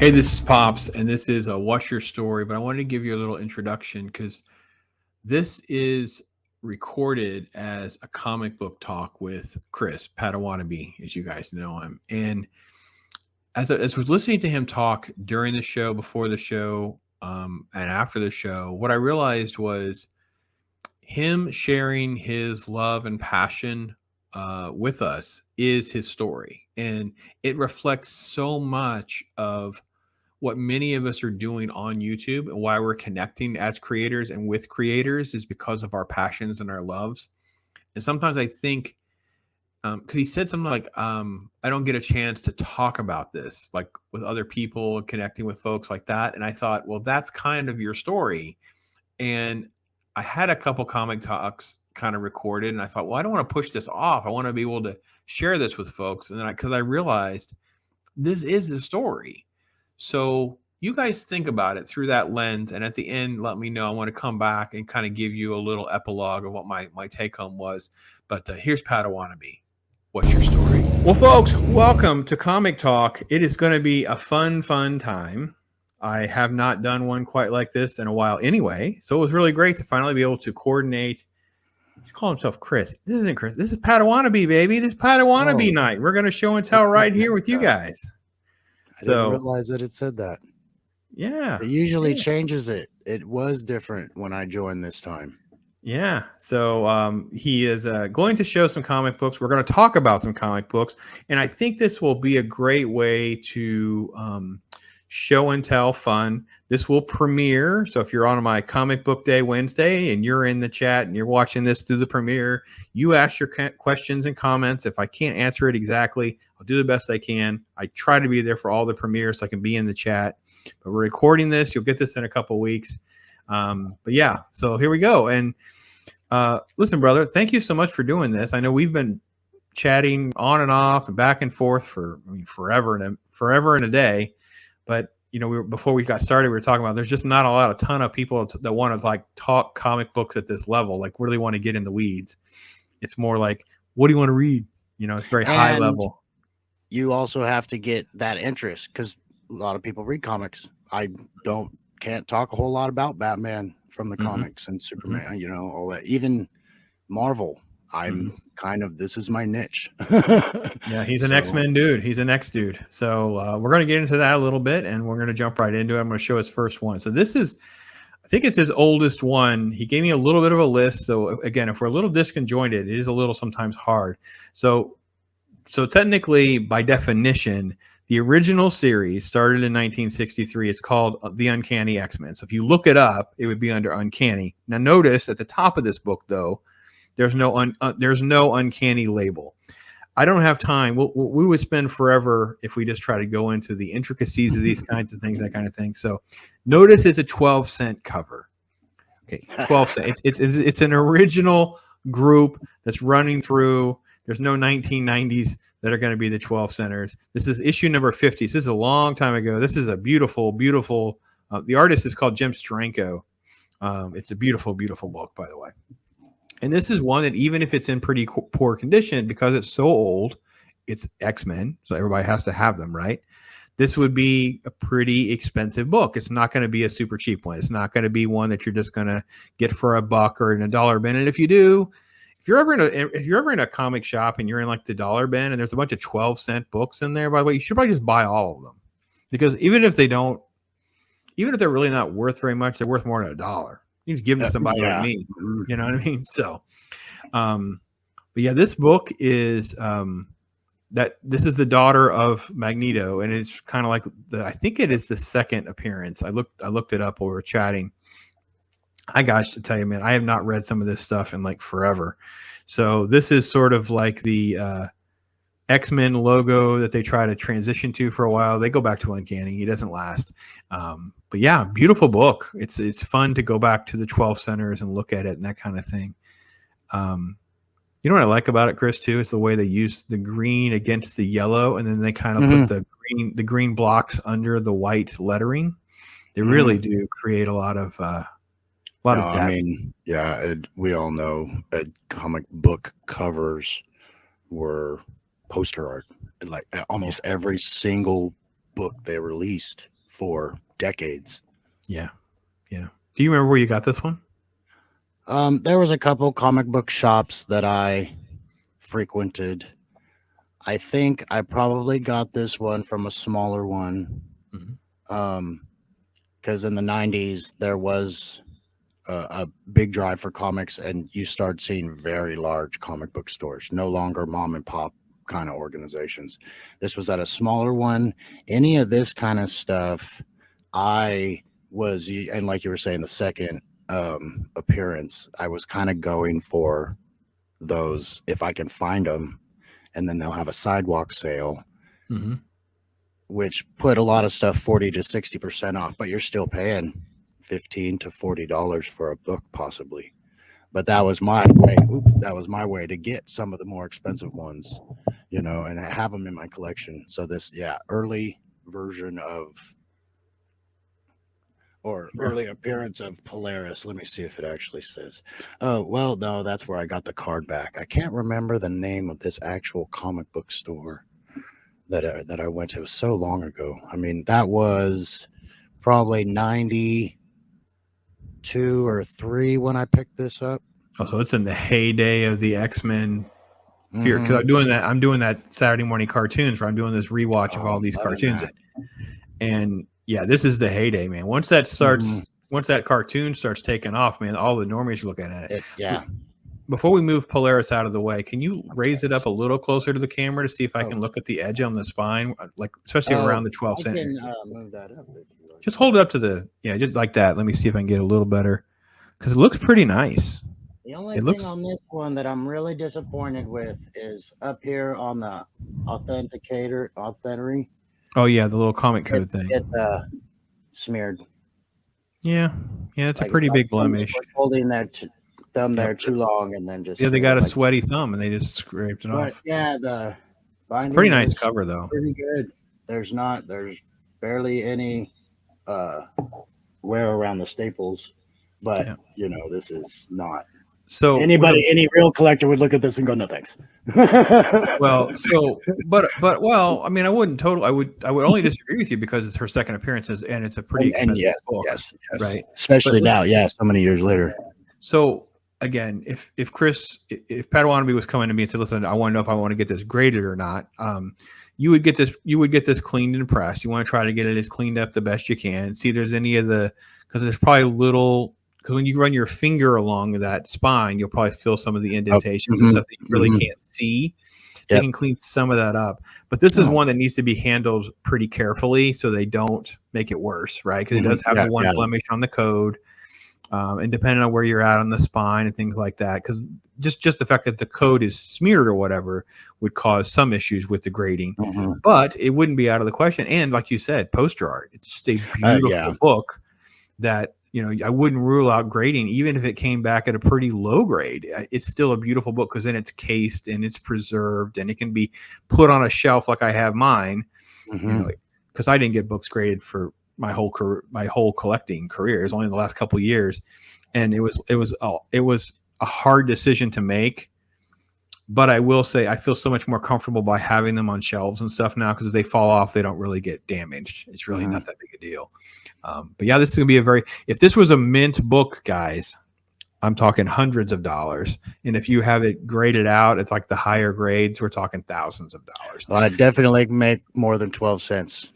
Hey, this is Pops, and this is a What's Your Story? But I wanted to give you a little introduction because this is recorded as a comic book talk with Chris Padawannabe, as you guys know him. And as I was listening to him talk during the show, before the show, and after the show, what I realized was him sharing his love and passion with us is his story. And it reflects so much of what many of us are doing on YouTube and why we're connecting as creators and with creators is because of our passions and our loves. And sometimes I think, because he said something like, I don't get a chance to talk about this, like with other people, connecting with folks like that. And I thought, well, that's kind of your story. And I had a couple comic talks kind of recorded, and I thought, well, I don't want to push this off. I want to be able to share this with folks. And then because I realized this is the story. So you guys think about it through that lens, and at the end, let me know. I want to come back and kind of give you a little epilogue of what my take home was. But here's Padawannabe. What's your story? Well, folks, welcome to Comic Talk. It is going to be a fun time. I have not done one quite like this in a while anyway, so it was really great to finally be able to coordinate. He's calling himself Chris. This isn't Chris. This is Padawannabe, baby. This is Padawannabe night. We're going to show and tell right here with you guys. I didn't realize that it said that. Yeah. It usually changes it. It was different when I joined this time. Yeah. So he is going to show some comic books. We're going to talk about some comic books. And I think this will be a great way to show and tell fun. This will premiere. So if you're on my Comic Book Day Wednesday and you're in the chat and you're watching this through the premiere, you ask your questions and comments. If I can't answer it exactly, I'll do the best I can. I try to be there for all the premieres so I can be in the chat. But we're recording this. You'll get this in a couple weeks. But yeah, so here we go. And listen, brother, thank you so much for doing this. I know we've been chatting on and off and back and forth for forever and a day. But before we got started, we were talking about there's just not a ton of people that want to like talk comic books at this level, like really want to get in the weeds. It's more like, what do you want to read? It's very high level. You also have to get that interest because a lot of people read comics. I can't talk a whole lot about Batman from the comics and Superman, all that. Even Marvel, I'm this is my niche. Yeah, he's an X-Men dude. He's an X dude. So we're going to get into that a little bit, and we're going to jump right into it. I'm going to show his first one. So this is, I think it's his oldest one. He gave me a little bit of a list. So again, if we're a little disconjointed, it is a little sometimes hard. So technically, by definition, the original series started in 1963. It's called The Uncanny X-Men. So if you look it up, it would be under Uncanny. Now notice at the top of this book, though, there's no uncanny label. I don't have time. We would spend forever if we just try to go into the intricacies of these kinds of things, that kind of thing. So notice it's a 12-cent cover. Okay, 12 cents. It's an original group that's running through. There's no 1990s that are going to be the 12 centers. This is issue number 50. So this is a long time ago. This is a beautiful. The artist is called Jim Steranko. It's a beautiful book, by the way. And this is one that even if it's in pretty poor condition, because it's so old, it's X-Men, so everybody has to have them, right? This would be a pretty expensive book. It's not going to be a super cheap one. It's not going to be one that you're just going to get for $1 or in a dollar bin. And if you do, if you're ever in a comic shop and you're in like the dollar bin and there's a bunch of 12-cent books in there, by the way, you should probably just buy all of them, because even if they're really not worth very much, they're worth more than $1. You just give them to somebody like me. You know what I mean? So, but yeah, this book is this is the daughter of Magneto, and it's kind of like I think it is the second appearance. I looked it up while we were chatting. I got to tell you, man, I have not read some of this stuff in like forever. So this is sort of like the X-Men logo that they try to transition to for a while. They go back to Uncanny. It doesn't last. But yeah, beautiful book. It's fun to go back to the 12 centers and look at it and that kind of thing. You know what I like about it, Chris, too? It's the way they use the green against the yellow, and then they kind of put the green blocks under the white lettering. They really do create a lot of depth. I mean, we all know comic book covers were poster art. Like almost every single book they released for decades. Yeah. Yeah. Do you remember where you got this one? There was a couple comic book shops that I frequented. I think I probably got this one from a smaller one. Because in the 90s, there was a big drive for comics, and you start seeing very large comic book stores, no longer mom and pop kind of organizations. This was at a smaller one. Any of this kind of stuff, I was, and like you were saying, the second appearance, I was kind of going for those if I can find them, and then they'll have a sidewalk sale, which put a lot of stuff 40 to 60% off, but you're still paying $15 to $40 for a book possibly. But that was my way. That was my way to get some of the more expensive ones, you know, and I have them in my collection. So this, early version of, or early appearance of Polaris. Let me see if it actually says. Oh, well, no, that's where I got the card back. I can't remember the name of this actual comic book store that I went to. It was so long ago. I mean, that was probably 92 or 3 when I picked this up. Oh, so it's in the heyday of the X-Men fear. Because I'm doing that Saturday morning cartoons where I'm doing this rewatch of all these cartoons. And yeah, this is the heyday, man. Once that starts, once that cartoon starts taking off, man, all the normies are looking at it. Before we move Polaris out of the way, can you raise it up a little closer to the camera to see if I can look at the edge on the spine, like especially around the 12 cent? I can move that up. Just hold it up to the, just like that. Let me see if I can get a little better because it looks pretty nice. The only thing on this one that I'm really disappointed with is up here on the authenticator. Oh yeah, the little comic code thing. It's smeared. Yeah, it's like a pretty big blemish. Holding that thumb there too long, and then just they got a sweaty thumb, and they just scraped it off. Yeah, the binding. It's pretty nice cover though. Pretty good. There's barely any wear around the staples, but you know, this is not. So any real collector would look at this and go, no thanks. Well, I mean, I would only disagree with you because it's her second appearance and it's a pretty expensive book. Yes, right. Especially now, so many years later. So again, if Padawannabe was coming to me and said, listen, I want to know if I want to get this graded or not, you would get this cleaned and pressed. You want to try to get it as cleaned up the best you can. See if there's any of because there's probably because when you run your finger along that spine, you'll probably feel some of the indentations and stuff that you really can't see. They can clean some of that up. But this is one that needs to be handled pretty carefully so they don't make it worse, right? Because it does have one blemish on the code. And depending on where you're at on the spine and things like that, because just the fact that the code is smeared or whatever would cause some issues with the grading. But it wouldn't be out of the question. And like you said, poster art. It's just a beautiful book that, you know, I wouldn't rule out grading, even if it came back at a pretty low grade. It's still a beautiful book because then it's cased and it's preserved and it can be put on a shelf like I have mine. You know, because I didn't get books graded for my whole career, my whole collecting career. It was only in the last couple of years, and it was a hard decision to make. But I will say I feel so much more comfortable by having them on shelves and stuff now because if they fall off, they don't really get damaged. It's really not that big a deal. But yeah, this is going to be if this was a mint book, guys, I'm talking hundreds of dollars. And if you have it graded out, it's like the higher grades, we're talking thousands of dollars. Well, I'd definitely make more than 12 cents.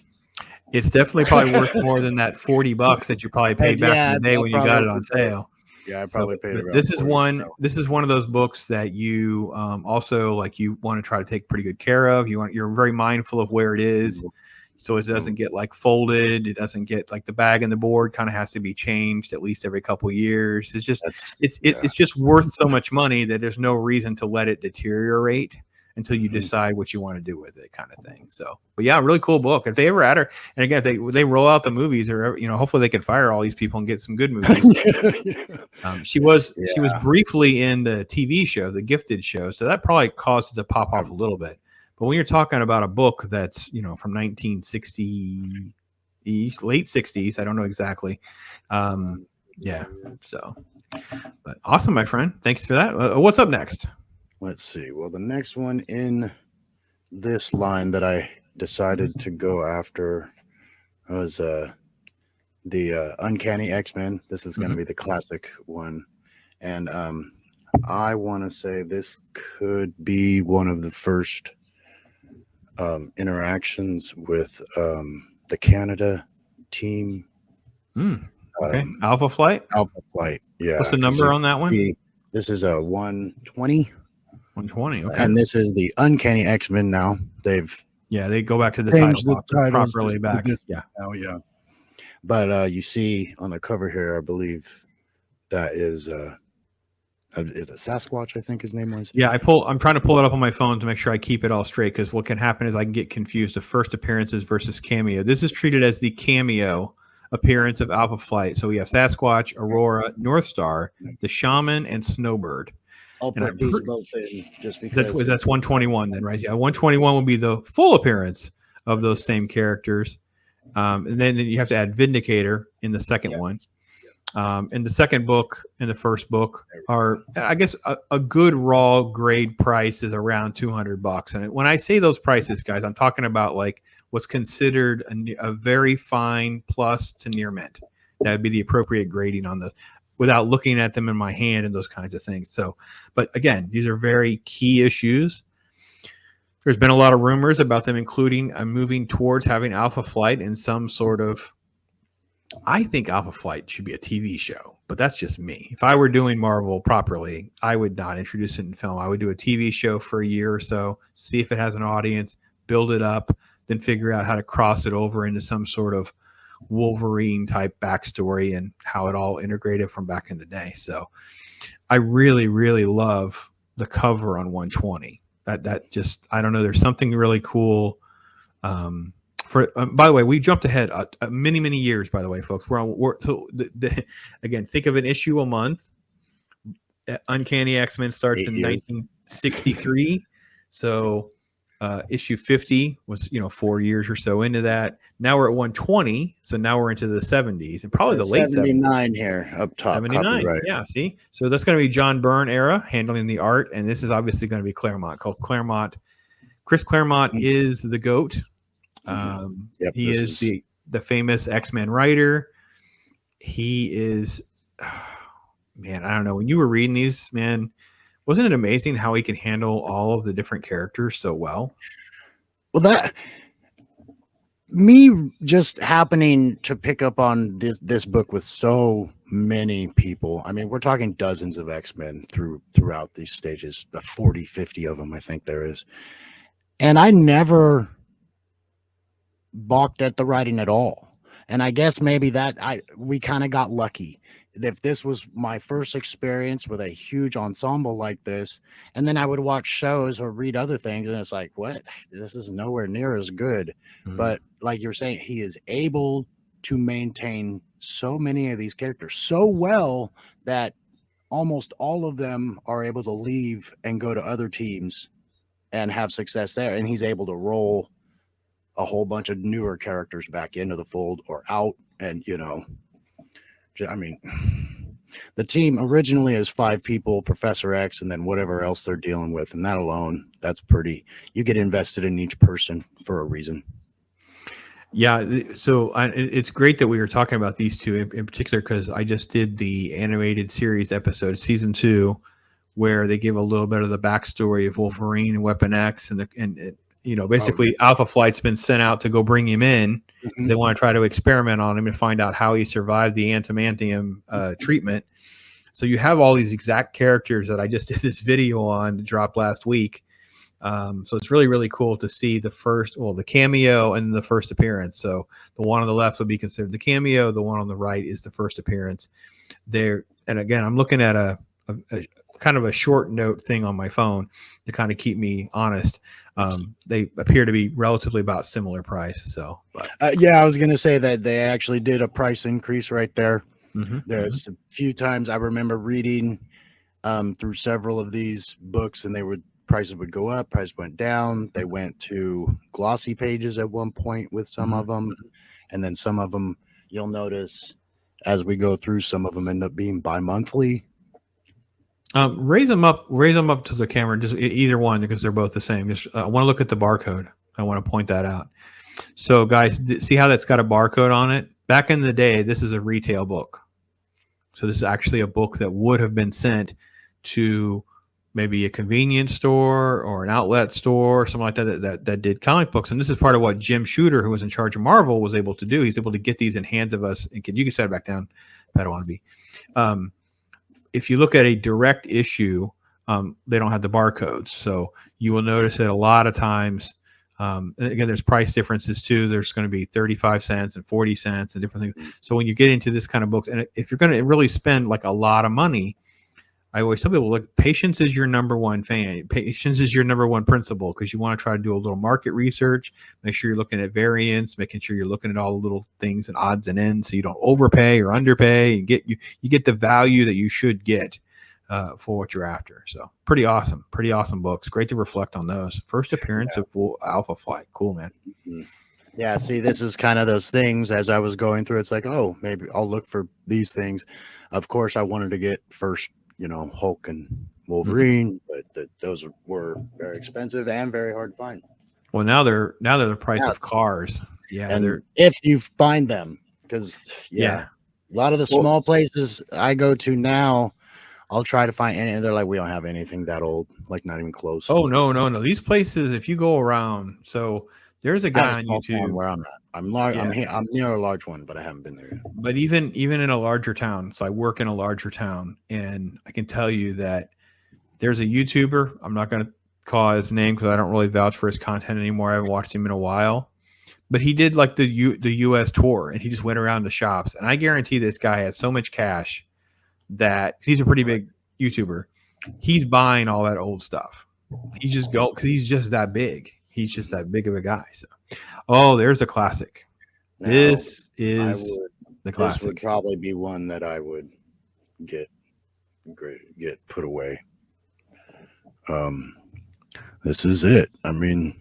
It's definitely probably worth more than that $40 that you probably paid back in the day when you got it on sale. Yeah, I probably paid it. This is one of those books that you also like you want to try to take pretty good care of. You're very mindful of where it is, so it doesn't get like folded. It doesn't get like the bag and the board kind of has to be changed at least every couple of years. It's just it's just worth so much money that there's no reason to let it deteriorate until you decide what you want to do with it, kind of thing. So, but yeah, really cool book. If they ever add her, and again, if they roll out the movies, or hopefully they can fire all these people and get some good movies. She was briefly in the TV show, the Gifted show, so that probably caused it to pop off a little bit. But when you're talking about a book that's from 1960s, late 60s, I don't know exactly. So, but awesome, my friend. Thanks for that. What's up next? Let's see. Well, the next one in this line that I decided to go after, was the Uncanny X-Men. This is going to Mhm. be the classic one. And I want to say this could be one of the first interactions with the Canada team. Okay. Um, Alpha Flight. Alpha Flight. What's Yeah. the Because number you on that one? see, this is a 120. 120. Okay. And this is the Uncanny X-Men now. They've Yeah, they go back to the title changed the titles properly to back. this Yeah. now, yeah. But you see on the cover here, I believe that is it Sasquatch? I think his name was. Yeah, I'm trying to pull it up on my phone to make sure I keep it all straight, because what can happen is I can get confused of first appearances versus cameo. This is treated as the cameo appearance of Alpha Flight. So we have Sasquatch, Aurora, North Star, the Shaman, and Snowbird. I'll And put these both in just because that's 121 then, right? Yeah, 121 will be the full appearance of those same characters. And then you have to add Vindicator in the second one. In the second book and the first book are, I guess, a good raw grade price is around $200. And when I say those prices, guys, I'm talking about like what's considered a very fine plus to near mint. That would be the appropriate grading on the, without looking at them in my hand and those kinds of things. So, but again, these are very key issues. There's been a lot of rumors about them including moving towards having Alpha Flight in some sort of, I think Alpha Flight should be a TV show, but that's just me. If I were doing Marvel properly, I would not introduce it in film. I would do a TV show for a year or so, see if it has an audience, build it up, then figure out how to cross it over into some sort of Wolverine type backstory and how it all integrated from back in the day. So I really, really love the cover on 120. That just, I don't know, there's something really cool. By the way, we jumped ahead many years. By the way, folks, again, think of an issue a month. Uncanny X-Men starts in 1963, so issue 50 was 4 years or so into that. Now we're at 120, so now we're into the 70s and probably the late 79 70s. here up top. 79, copyright. yeah. See, so that's going to be John Byrne era handling the art, and this is obviously going to be Claremont, called Claremont. Chris Claremont is the GOAT. He is the famous X-Men writer. He is, man, I don't know. When you were reading these, man, wasn't it amazing how he can handle all of the different characters so well? Well, that me just happening to pick up on this book with so many people. I mean, we're talking dozens of X-Men throughout these stages, 40, 50 of them, I think there is. And I never balked at the writing at all. And I guess maybe we kind of got lucky. If this was my first experience with a huge ensemble like this, and then I would watch shows or read other things, and it's like, what? This is nowhere near as good. But like you're saying, he is able to maintain so many of these characters so well that almost all of them are able to leave and go to other teams and have success there. And he's able to roll a whole bunch of newer characters back into the fold or out. And, I mean, the team originally is 5 people, Professor X, and then whatever else they're dealing with. And that alone, that's pretty, you get invested in each person for a reason. Yeah. So it's great that we were talking about these two in particular, because I just did the animated series episode, season 2, where they give a little bit of the backstory of Wolverine and Weapon X, and basically Alpha Flight's been sent out to go bring him in because they want to try to experiment on him and find out how he survived the antimantium treatment. So you have all these exact characters that I just did this video on, dropped last week. So it's really, really cool to see the cameo and the first appearance. So the one on the left would be considered the cameo. The one on the right is the first appearance there. And again, I'm looking at a kind of a short note thing on my phone to kind of keep me honest. They appear to be relatively about similar price. So, I was going to say that they actually did a price increase right there. There's a few times I remember reading through several of these books, and prices would go up, price went down. They went to glossy pages at one point with some of them, and then some of them you'll notice as we go through, some of them end up being bi-monthly. Raise them up to the camera, just either one, because they're both the same. I want to look at the barcode. I want to point that out. So, guys, see how that's got a barcode on it? Back in the day, this is a retail book. So this is actually a book that would have been sent to maybe a convenience store or an outlet store, or something like that did comic books. And this is part of what Jim Shooter, who was in charge of Marvel, was able to do. He's able to get these in hands of us. And you can set it back down, Padawannabe. If you look at a direct issue, they don't have the barcodes. So you will notice that a lot of times, again, there's price differences too. There's going to be 35 cents and 40 cents and different things. So when you get into this kind of books, and if you're going to really spend like a lot of money, I always tell people, look, patience is your number one fan. Patience is your number one principle, because you want to try to do a little market research, make sure you're looking at variance, making sure you're looking at all the little things and odds and ends, so you don't overpay or underpay, and you get the value that you should get for what you're after. So pretty awesome books. Great to reflect on those. First appearance of Alpha Flight. Cool, man. Yeah, see, this is kind of those things. As I was going through, it's like, oh, maybe I'll look for these things. Of course, I wanted to get first, Hulk and Wolverine, but those were very expensive and very hard to find. Well, now they're the price of cars. Yeah, and if you find them, because a lot of the small places I go to now, I'll try to find any, and they're like, we don't have anything that old, like not even close. Oh, no. These places, if you go around, so there's a guy on YouTube where I'm at. I'm large. Yeah. I'm near a large one, but I haven't been there yet. But even in a larger town, so I work in a larger town, and I can tell you that there's a YouTuber. I'm not going to call his name because I don't really vouch for his content anymore. I haven't watched him in a while, but he did like the U.S. tour, and he just went around the shops. And I guarantee this guy has so much cash that he's a pretty big YouTuber. He's buying all that old stuff. He just go because he's just that big. He's just that big of a guy. So, there's a classic. Now, this is the classic. This would probably be one that I would get put away. This is it. I mean,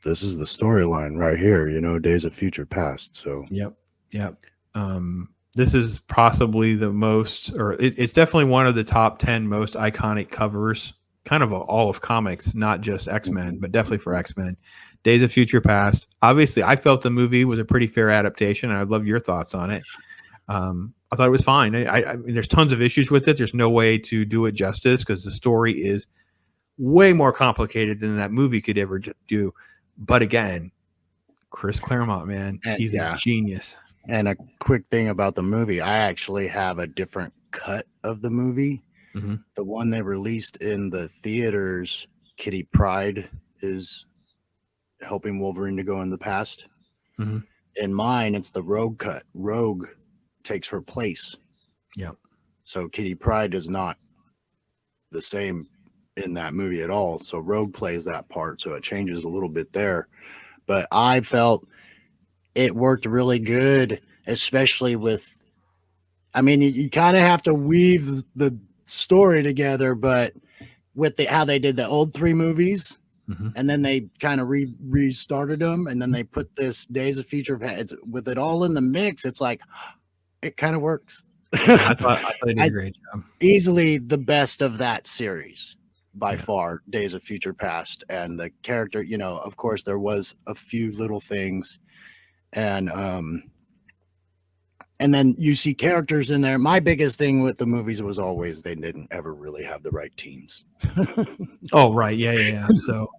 this is the storyline right here. Days of Future Past. So, yep. This is possibly the most, or it's definitely one of the top 10 most iconic covers, kind of all of comics, not just X-Men, but definitely for X-Men. Days of Future Past. Obviously, I felt the movie was a pretty fair adaptation, and I'd love your thoughts on it. I thought it was fine. I mean, there's tons of issues with it. There's no way to do it justice because the story is way more complicated than that movie could ever do. But again, Chris Claremont, man, he's a genius. And a quick thing about the movie, I actually have a different cut of the movie. Mm-hmm. The one they released in the theaters, Kitty Pryde is helping Wolverine to go in the past. Mm-hmm. In mine, it's the Rogue cut. Rogue takes her place. Yep. So Kitty Pryde is not the same in that movie at all. So Rogue plays that part. So it changes a little bit there. But I felt it worked really good, especially with, I mean, you kind of have to weave the story together, but with how they did the old 3 movies, mm-hmm. and then they kind of restarted them, and then they put this Days of Future Past with it all in the mix. It's like, it kind of works. I thought they did a great job. Easily the best of that series by far, Days of Future Past. And the character, of course, there was a few little things, and then you see characters in there. My biggest thing with the movies was always they didn't ever really have the right teams. Oh, right. Yeah. So,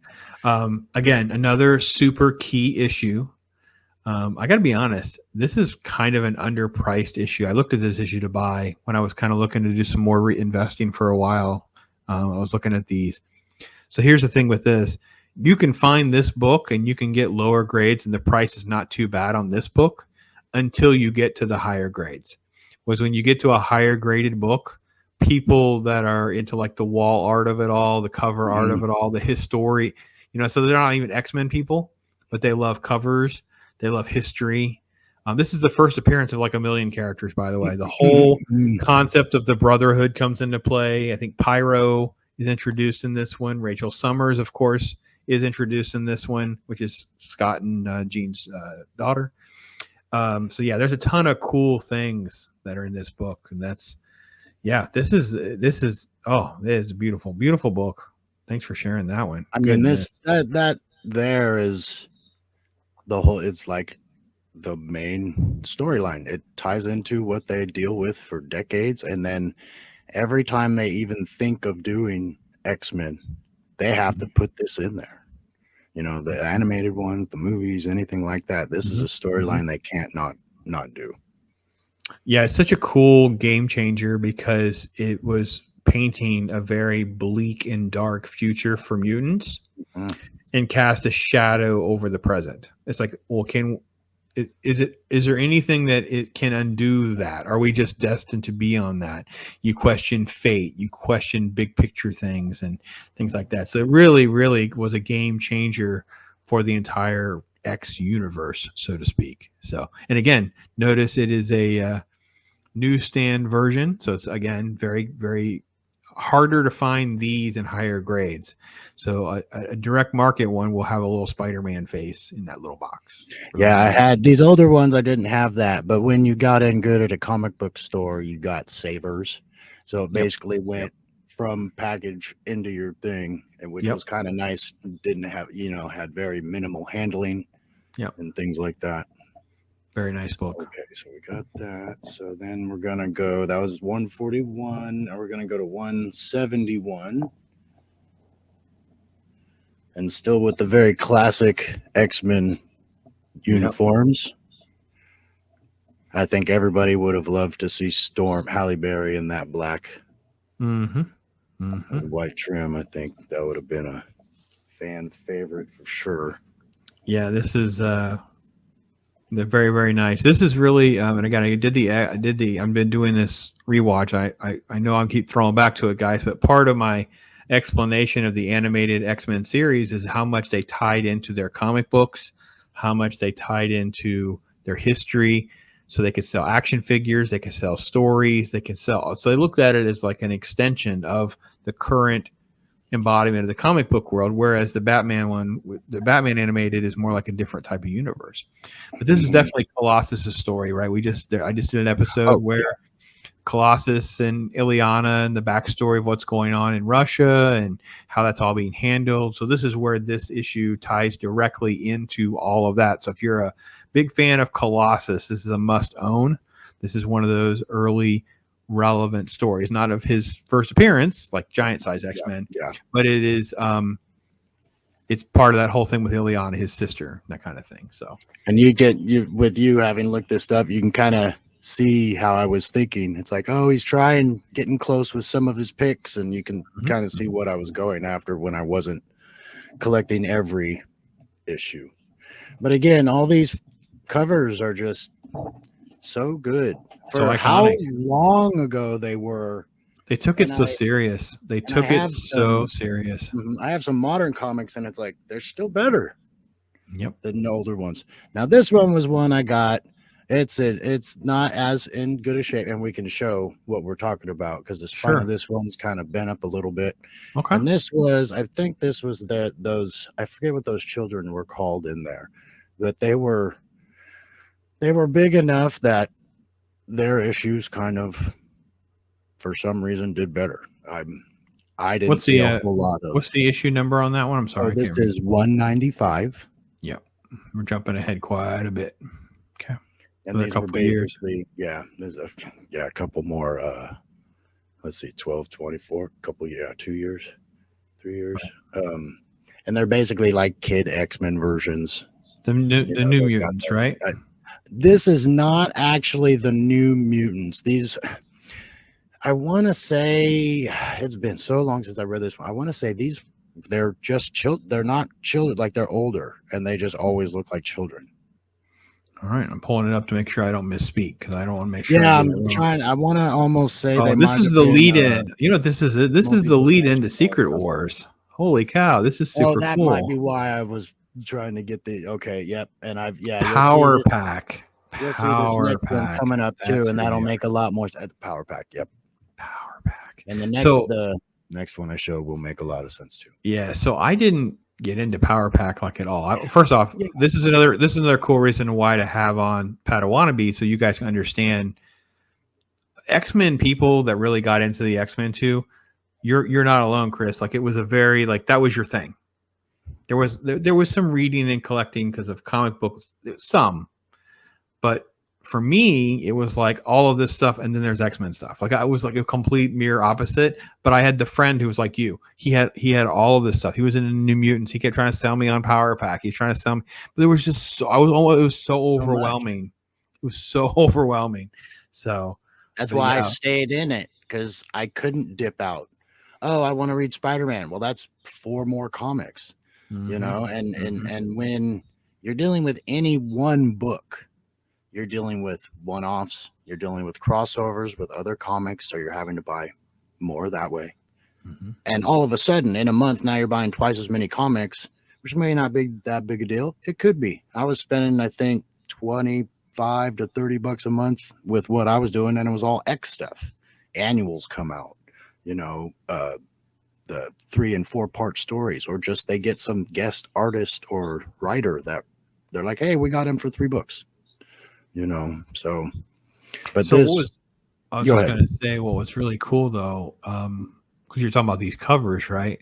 again, another super key issue. I got to be honest, this is kind of an underpriced issue. I looked at this issue to buy when I was kind of looking to do some more investing for a while. I was looking at these. So here's the thing with this. You can find this book and you can get lower grades, and the price is not too bad on this book until you get to the higher grades. Was when you get to a higher graded book, people that are into like the wall art of it all, the cover art of it all, the history, so they're not even X-Men people, but they love covers. They love history. This is the first appearance of like a million characters, by the way. The whole concept of the Brotherhood comes into play. I think Pyro is introduced in this one. Rachel Summers, of course, is introduced in this one, which is Scott and Jean's daughter. So yeah, there's a ton of cool things that are in this book, and this is it is a beautiful book. Thanks for sharing that one. I mean, that there is the whole, it's like the main storyline. It ties into what they deal with for decades, and then every time they even think of doing X-Men, they have to put this in there. You know, the animated ones, the movies, anything like that. This is a storyline they can't not do. Yeah, it's such a cool game changer because it was painting a very bleak and dark future for mutants Mm. and cast a shadow over the present. It's like, well, is there anything that it can undo that? Are we just destined to be on that? You question fate, you question big picture things and things like that. So it really, really was a game changer for the entire X universe, so to speak. So, and again, notice it is a newsstand version. So it's again very, very harder to find these in higher grades. So a direct market one will have a little Spider-Man face in that little box. Yeah, I had these older ones. I didn't have that, but when you got in good at a comic book store, you got savers. So it basically went from package into your thing, and which was kind of nice. Didn't have, had very minimal handling, and things like that. Very nice book. Okay, so we got that. So then we're gonna go. That was 141. Now we're gonna go to 171. And still with the very classic X-Men uniforms. I think everybody would have loved to see Storm Halle Berry in that black and white trim. I think that would have been a fan favorite for sure. Yeah, this is they're very, very nice. This is really and again, I've been doing this rewatch. I know I keep throwing back to it, guys, but part of my explanation of the animated X-Men series is how much they tied into their comic books, how much they tied into their history. So they could sell action figures, they could sell stories, they could sell. So they looked at it as like an extension of the current embodiment of the comic book world, whereas the Batman animated is more like a different type of universe. But this is definitely Colossus's story, right? I just did an episode where Colossus and Ileana and the backstory of what's going on in Russia and how that's all being handled. So this is where this issue ties directly into all of that. So if you're a big fan of Colossus, this is a must own. This is one of those early relevant stories, not of his first appearance, like giant size X-Men, but it is, it's part of that whole thing with Ileana, his sister, that kind of thing. So, and with you having looked this up, you can kind of see how I was thinking. It's like, oh, he's getting close with some of his picks, and you can kind of see what I was going after when I wasn't collecting every issue. But again, all these covers are just so good for how long ago they were. They took it so serious. They took it so serious. I have some modern comics, and it's like they're still better than the older ones. Now, this one was one I got. It's not as in good a shape, and we can show what we're talking about because the spine of this one's kind of bent up a little bit. Okay. And I think this was those, I forget what those children were called in there, but they were big enough that their issues kind of, for some reason, did better. I didn't see a whole lot of. What's the issue number on that one? I'm sorry. This is 195. Yep, we're jumping ahead quite a bit. Okay. And these were basically, there's a couple more. Let's see, 12, 24, 2 years, 3 years. And they're basically like kid X-Men versions. The new mutants, right? This is not actually the New Mutants. These, I want to say, it's been so long since I read this one. I want to say they're just they're not children, like they're older, and they just always look like children. All right, I'm pulling it up to make sure I don't misspeak because I don't want to make sure. Yeah, I'm trying. I want to almost say this is the lead in. This is the lead in to Secret Wars. Holy cow, this is super cool. That might be why I was trying to get the yep. And Power Pack. You'll see this next one coming up too, and that'll make a lot more sense. Power Pack, yep. Power Pack. And the next one I show will make a lot of sense too. Yeah, so I didn't get into Power Pack like at all. First off, this is another cool reason why to have on Padawannabe, so you guys can understand X-Men people that really got into the X-Men too. You're not alone, Chris. Like it was a very that was your thing. there was some reading and collecting because of comic books, some, but for me, it was like all of this stuff, and then there's X-Men stuff. Like I was like a complete mirror opposite. But I had the friend who was like you. He had all of this stuff. He was in New Mutants. He kept trying to sell me on Power Pack. He's trying to sell me. But there was just it was so overwhelming. It was so overwhelming. So that's why I stayed in it, because I couldn't dip out. Oh, I want to read Spider-Man. Well, that's 4 more comics, you know. And when you're dealing with any one book, you're dealing with one-offs, you're dealing with crossovers with other comics, so you're having to buy more that way. And all of a sudden, in a month, now you're buying twice as many comics, which may not be that big a deal. It could be. I was spending, I think, $25 to $30 a month with what I was doing, and it was all X stuff. Annuals come out, you know, the 3 and 4 part stories, or just they get some guest artist or writer that they're like, hey, we got him for 3 books. You know, so, but so this, I was just going to say, what was really cool though, because you're talking about these covers, right?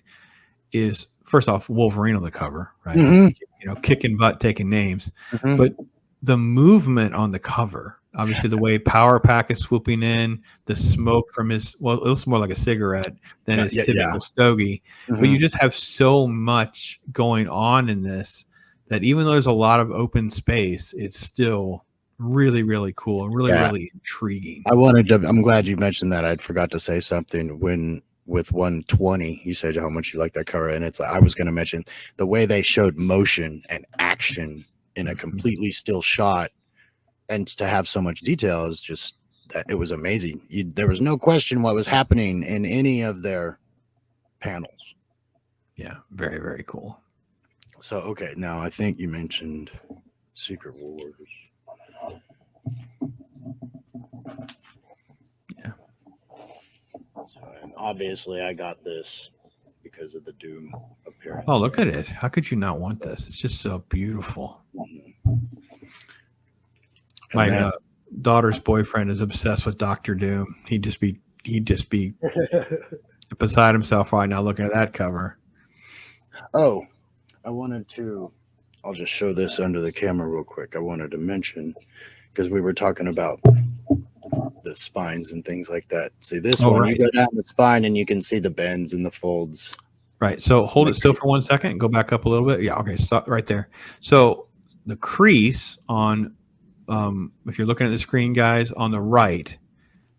Is first off Wolverine on the cover, right? You know, kicking butt, taking names, but the movement on the cover, obviously the way Power Pack is swooping in, the smoke from his, well, it looks more like a cigarette than his typical stogie, but you just have so much going on in this that even though there's a lot of open space, it's still really, really cool and really, really intriguing. I'm glad you mentioned that. I forgot to say something when with 120, you said how much you like that cover. And it's like, I was going to mention the way they showed motion and action in a completely still shot, and to have so much detail is just that it was amazing. There was no question what was happening in any of their panels. Yeah. Very, very cool. So, okay. Now I think you mentioned Secret Wars. Yeah. So, and obviously I got this because of the Doom appearance. Oh, look at it. How could you not want this? It's just so beautiful. My daughter's boyfriend is obsessed with Dr. Doom. He'd just be beside himself right now looking at that cover. Oh, I'll just show this under the camera real quick. I wanted to mention, because we were talking about the spines and things like that. See this one, you go down the spine and you can see the bends and the folds. Right. So hold it still for 1 second. Go back up a little bit. Yeah. Okay. Stop right there. So the crease on, if you're looking at the screen, guys, on the right,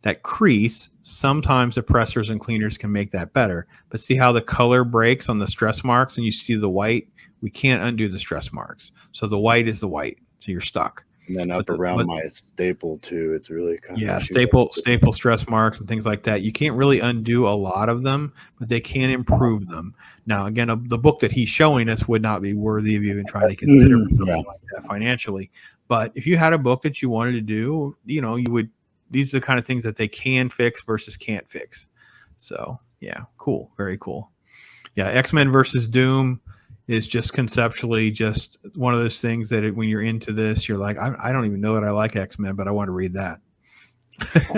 that crease, sometimes the pressers and cleaners can make that better. But see how the color breaks on the stress marks and you see the white? We can't undo the stress marks. So the white is the white. So you're stuck. And then around my staple too, it's really kind of staple stress marks and things like that. You can't really undo a lot of them, but they can improve them. Now, again, the book that he's showing us would not be worthy of even trying to consider something like that financially. But if you had a book that you wanted to do, you know, you would. These are the kind of things that they can fix versus can't fix. So yeah, cool, very cool. Yeah, X-Men versus Doom is just conceptually just one of those things that when you're into this, you're like, I don't even know that I like X-Men, but I want to read that.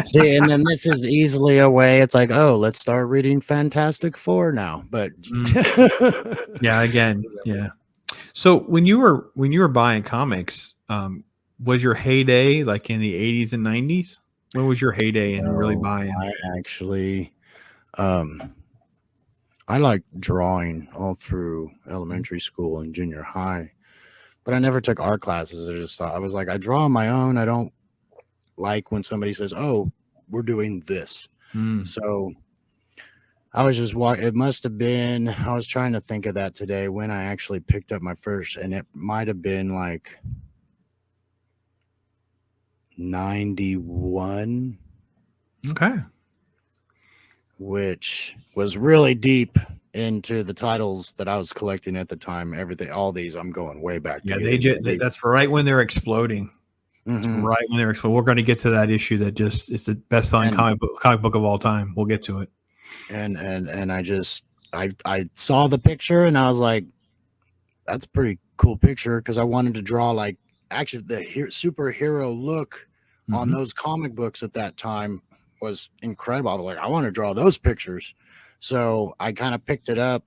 See, and then this is easily a way. It's like, oh, let's start reading Fantastic Four now. But yeah, again, yeah. So when you were buying comics, was your heyday like in the 80s and 90s? When was your heyday in really buying? I actually, I liked drawing all through elementary school and junior high, but I never took art classes. I was like, I draw on my own. I don't like when somebody says, oh, we're doing this. So I was just it must have been, I was trying to think of that today when I actually picked up my first, and it might have been like 91. Okay. Which was really deep into the titles that I was collecting at the time. All these, I'm going way back. Yeah, that's right when they're exploding. Right when they're exploding. We're going to get to that issue that just it's the best selling comic book of all time. We'll get to it. And I saw the picture and I was like, that's a pretty cool picture, because I wanted to draw like actually the superhero look on those comic books at that time was incredible. I was like, I want to draw those pictures. So I kind of picked it up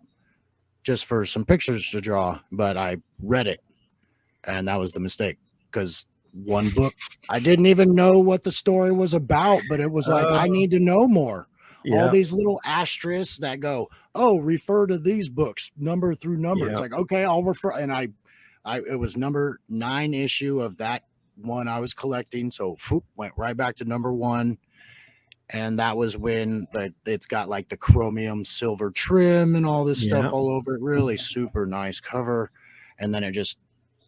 just for some pictures to draw, but I read it, and that was the mistake, because one book I didn't even know what the story was about, but it was like, I need to know more. All these little asterisks that go, oh, refer to these books number through number. It's like, okay, I'll refer. And I it was number 9 issue of that one I was collecting, so went right back to number 1. And that was when it's got like the chromium silver trim and all this stuff all over it. Really super nice cover. And then it just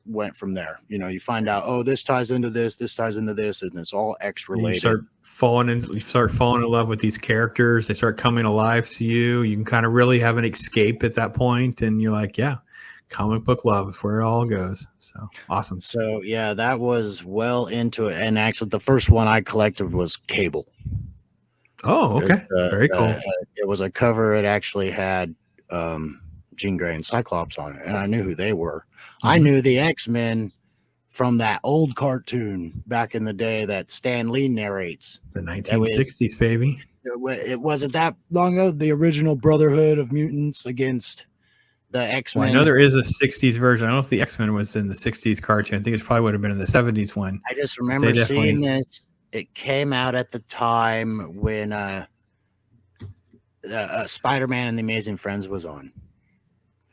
went from there. You know, you find out, oh, this ties into this ties into this, and it's all X related. You start falling in love with these characters. They start coming alive to you. You can kind of really have an escape at that point, and you're like, yeah, comic book love is where it all goes. So awesome. So yeah, that was well into it. And actually the first one I collected was Cable. Oh, okay. Very cool. It was a cover. It actually had Jean Grey and Cyclops on it, and I knew who they were. I knew the X-Men from that old cartoon back in the day that Stan Lee narrates. The 1960s, baby. It wasn't that long ago. The original Brotherhood of Mutants against the X-Men. Well, I know there is a 60s version. I don't know if the X-Men was in the 60s cartoon. I think it probably would have been in the 70s one. I just remember seeing this. It came out at the time when Spider-Man and the Amazing Friends was on.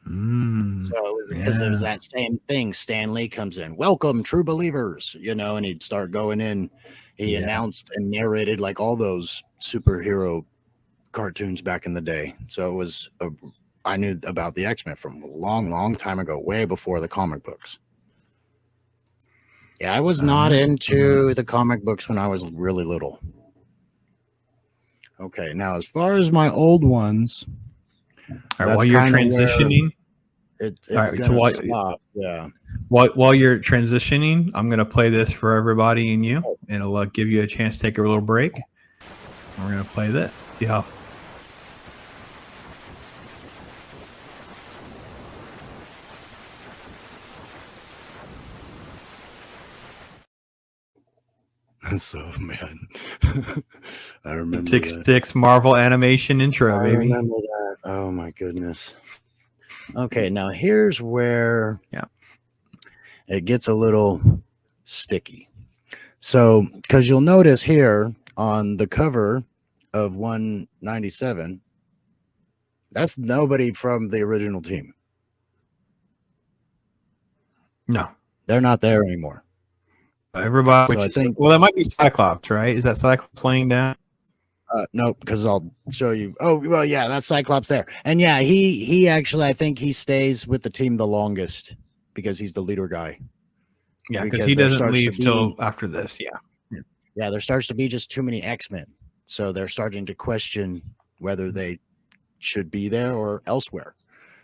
So it was because it was that same thing. Stan Lee comes in, welcome, true believers, you know, and he'd start going in. He announced and narrated like all those superhero cartoons back in the day. So it was, I knew about the X-Men from a long, long time ago, way before the comic books. Yeah, I was not into the comic books when I was really little. Okay, now as far as my old ones, all right, while you're transitioning, it's gonna stop. Yeah. While you're transitioning, I'm gonna play this for everybody and you, and it'll give you a chance to take a little break. We're gonna play this. See how. So man, I remember 6 Marvel animation intro, baby. I remember that. Oh my goodness. Okay, now here's where it gets a little sticky. So, because you'll notice here on the cover of 197, that's nobody from the original team. No, they're not there anymore. Everybody, so I think, well, that might be Cyclops, right? Is that Cyclops laying down? No, because I'll show you. Oh, well, yeah, that's Cyclops there. And yeah, he actually, I think he stays with the team the longest because he's the leader guy. Yeah, because he doesn't leave till after this. Yeah, there starts to be just too many X-Men. So they're starting to question whether they should be there or elsewhere.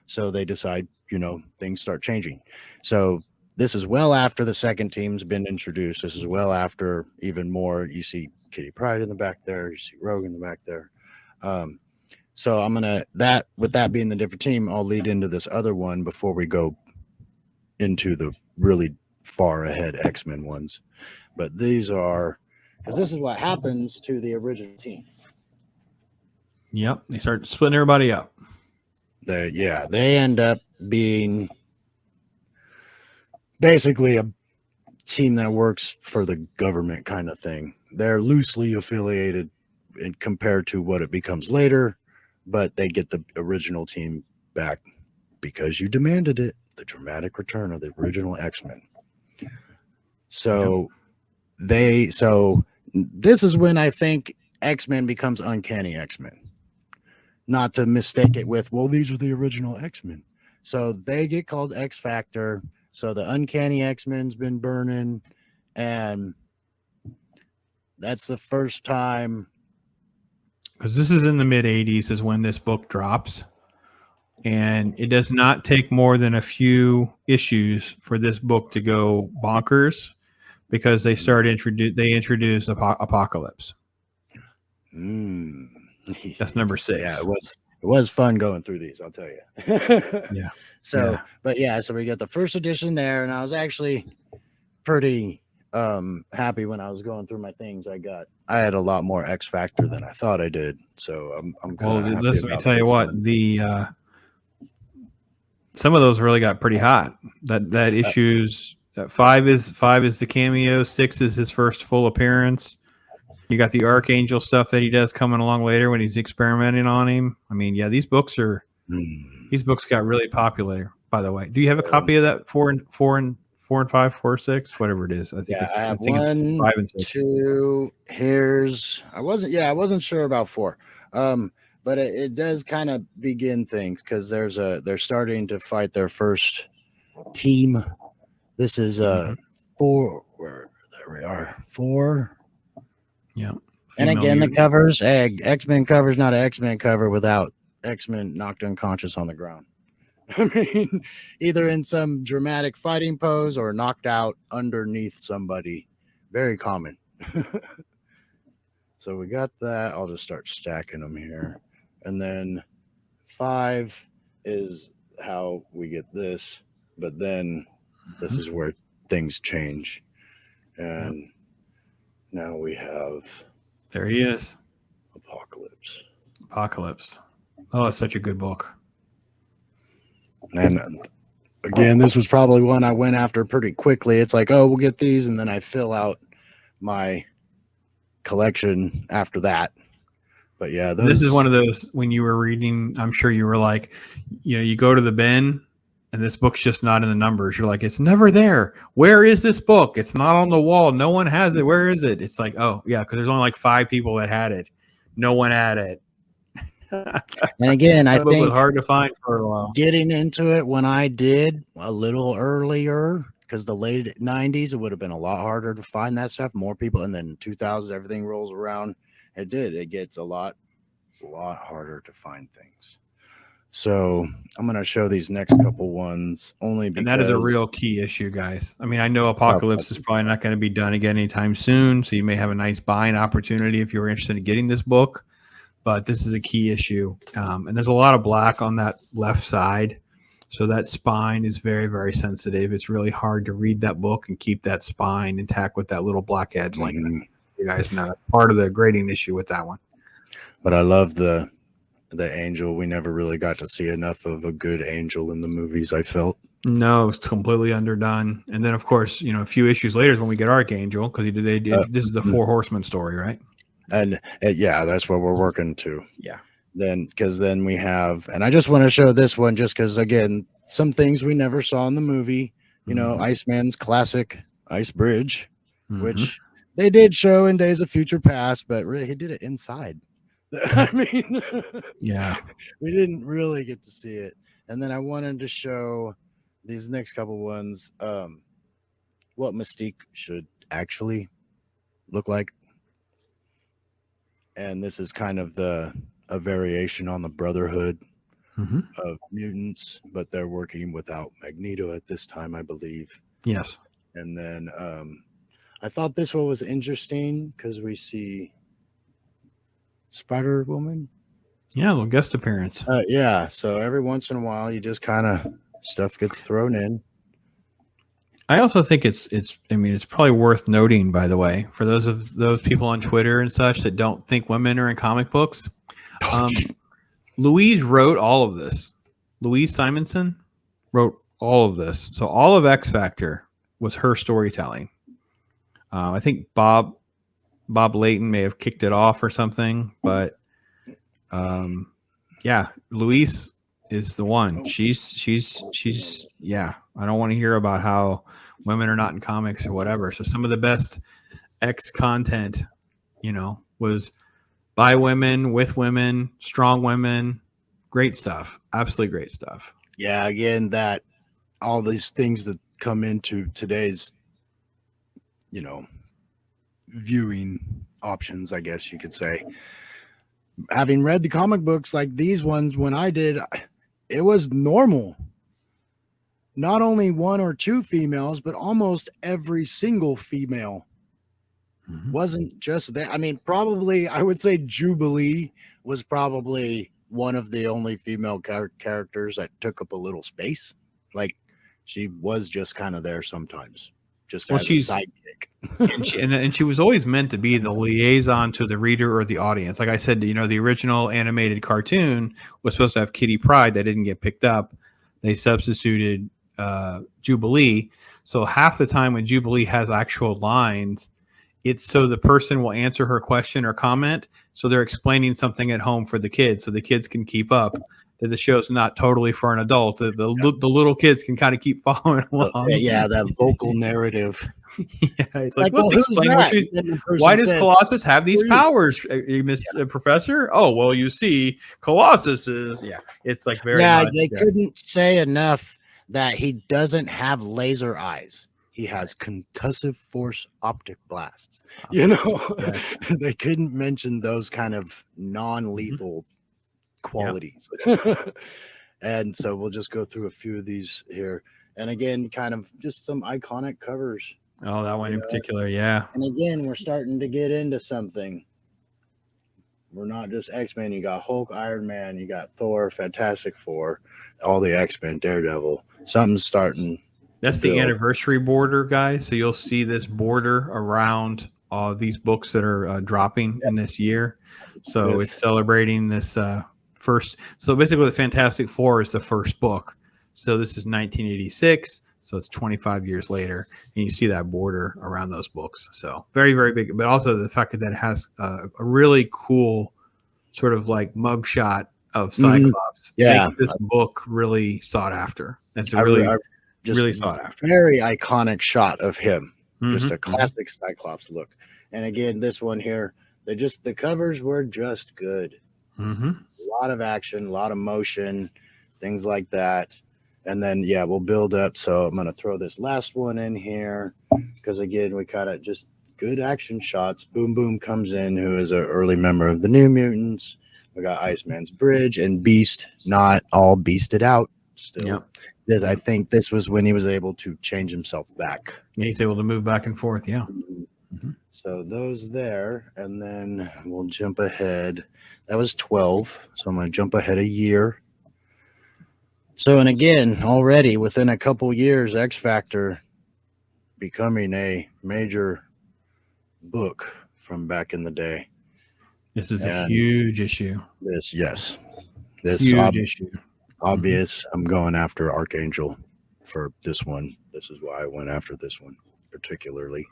So they decide, you know, things start changing. So this is well after the second team's been introduced. This is well after even more. You see Kitty Pryde in the back there. You see Rogue in the back there. So I'm gonna with that being the different team, I'll lead into this other one before we go into the really far ahead X-Men ones. But these are, because this is what happens to the original team. Yep, they start splitting everybody up. They end up being basically a team that works for the government kind of thing. They're loosely affiliated compared to what it becomes later, but they get the original team back because you demanded it. The dramatic return of the original X-Men. So this is when I think X-Men becomes uncanny X-Men. Not to mistake it with, well, these are the original X-Men. So they get called X Factor. So the uncanny X-Men's been burning, and that's the first time. Because this is in the mid 80s is when this book drops. And it does not take more than a few issues for this book to go bonkers because they introduce Apocalypse. That's number 6. Yeah, it was fun going through these, I'll tell you. Yeah. So we got the first edition there, and I was actually pretty happy when I was going through my things. I had a lot more X Factor than I thought I did. So I'm kind of happy. Let me tell you what, some of those really got pretty hot. That issues 5 is the cameo, 6 is his first full appearance. You got the Archangel stuff that he does coming along later when he's experimenting on him. I mean, yeah, these books got really popular. By the way, do you have a copy of that 4 and 5, 4, 6, whatever it is? I think I have it's 5 and 6. 2. Here's I wasn't sure about 4, but it does kind of begin things because they're starting to fight their first team. This is 4. There we are, 4. Yeah. And again, the covers, X-Men cover's not an X-Men cover without X-Men knocked unconscious on the ground. I mean, either in some dramatic fighting pose or knocked out underneath somebody. Very common. So we got that. I'll just start stacking them here. And then 5 is how we get this. But then this is where things change. And now we have... There he is. Apocalypse. Oh, it's such a good book. And again, this was probably one I went after pretty quickly. It's like, oh, we'll get these, and then I fill out my collection after that. But yeah, this is one of those when you were reading, I'm sure you were like, you go to the bin and this book's just not in the numbers. You're like, it's never there. Where is this book? It's not on the wall. No one has it. Where is it? It's like, oh yeah, because there's only like 5 people that had it. No one had it. And again, I think it was hard to find for a while. Getting into it when I did a little earlier, because the late 90s, it would have been a lot harder to find that stuff. More people, and then 2000s, everything rolls around. It gets a lot harder to find things. So I'm going to show these next couple ones only because... And that is a real key issue, guys. I mean, I know Apocalypse is probably not going to be done again anytime soon, so you may have a nice buying opportunity if you're interested in getting this book. But this is a key issue. And there's a lot of black on that left side. So that spine is very, very sensitive. It's really hard to read that book and keep that spine intact with that little black edge like that. You guys know that's part of the grading issue with that one. But I love the angel. We never really got to see enough of a good angel in the movies, I felt. No, it was completely underdone. And then, of course, a few issues later is when we get Archangel, because this is the 4 Horsemen story, right? And yeah, that's what we're working to. Yeah. Because then we have, and I just want to show this one just because, again, some things we never saw in the movie. Iceman's classic ice bridge, which they did show in Days of Future Past, but really he did it inside. I mean, yeah, we didn't really get to see it. And then I wanted to show these next couple ones what Mystique should actually look like. And this is kind of a variation on the Brotherhood of mutants, but they're working without Magneto at this time, I believe. Yes. And then I thought this one was interesting because we see Spider-Woman. Yeah, a little guest appearance. Yeah, so every once in a while, you just kind of stuff gets thrown in. I also think it's probably worth noting, by the way, for those people on Twitter and such that don't think women are in comic books. Louise wrote all of this. Louise Simonson wrote all of this. So all of X Factor was her storytelling. I think Bob Layton may have kicked it off or something, but yeah, Louise is the one. She's yeah. I don't want to hear about how women are not in comics or whatever. So some of the best X content, was by women, with women, strong women, great stuff. Absolutely great stuff. Yeah, again, that all these things that come into today's, viewing options, I guess you could say. Having read the comic books like these ones, when I did, it was normal. Not only 1 or 2 females, but almost every single female wasn't just there. I mean, probably, I would say Jubilee was probably one of the only female characters that took up a little space. Like, she was just kind of there sometimes, just as a sidekick. and she was always meant to be the liaison to the reader or the audience. Like I said, the original animated cartoon was supposed to have Kitty Pryde that didn't get picked up. they substituted Jubilee. So half the time when Jubilee has actual lines, it's so the person will answer her question or comment. So they're explaining something at home for the kids, so the kids can keep up. That the show's not totally for an adult. The little kids can kind of keep following along. Yeah, that vocal narrative. Yeah, it's like, let's well, who's explain that? why does Colossus have these "Who are you?" powers, Mr. Professor? Oh, well, you see, Colossus is, it's like very Yeah, much. they couldn't say enough that he doesn't have laser eyes. He has concussive force optic blasts. You know, Yes. they couldn't mention those kind of non-lethal qualities. And so we'll just go through a few of these here. And again, kind of just some iconic covers. Oh, that one in particular, yeah. And again, we're starting to get into something. We're not just X-Men. You got Hulk, Iron Man, you got Thor, Fantastic Four, all the X-Men, Daredevil. Something's starting. That's the anniversary border, guys. So you'll see this border around these books that are dropping in this year. So it's celebrating this first. So basically, the Fantastic Four is the first book. So this is 1986. So it's 25 years later, and you see that border around those books. So very, very big. But also the fact that it has a really cool sort of like mugshot of Cyclops makes this book really sought after. That's a really sought after. Very iconic shot of him. Just a classic Cyclops look. And again, this one here, the covers were just good. A lot of action, a lot of motion, things like that. And then, we'll build up. So I'm going to throw this last one in here because, again, we kind of just good action shots. Boom Boom comes in, who is an early member of the New Mutants. We got Iceman's Bridge and Beast, not all beasted out still. Yep. I think this was when he was able to change himself back. Yeah, he's able to move back and forth, So those there, and then we'll jump ahead. That was 12, so I'm going to jump ahead a year. So, and again, already within a couple years, X Factor becoming a major book from back in the day. This is a huge issue. This huge issue. Obvious. I'm going after Archangel for this one. This is why I went after this one particularly.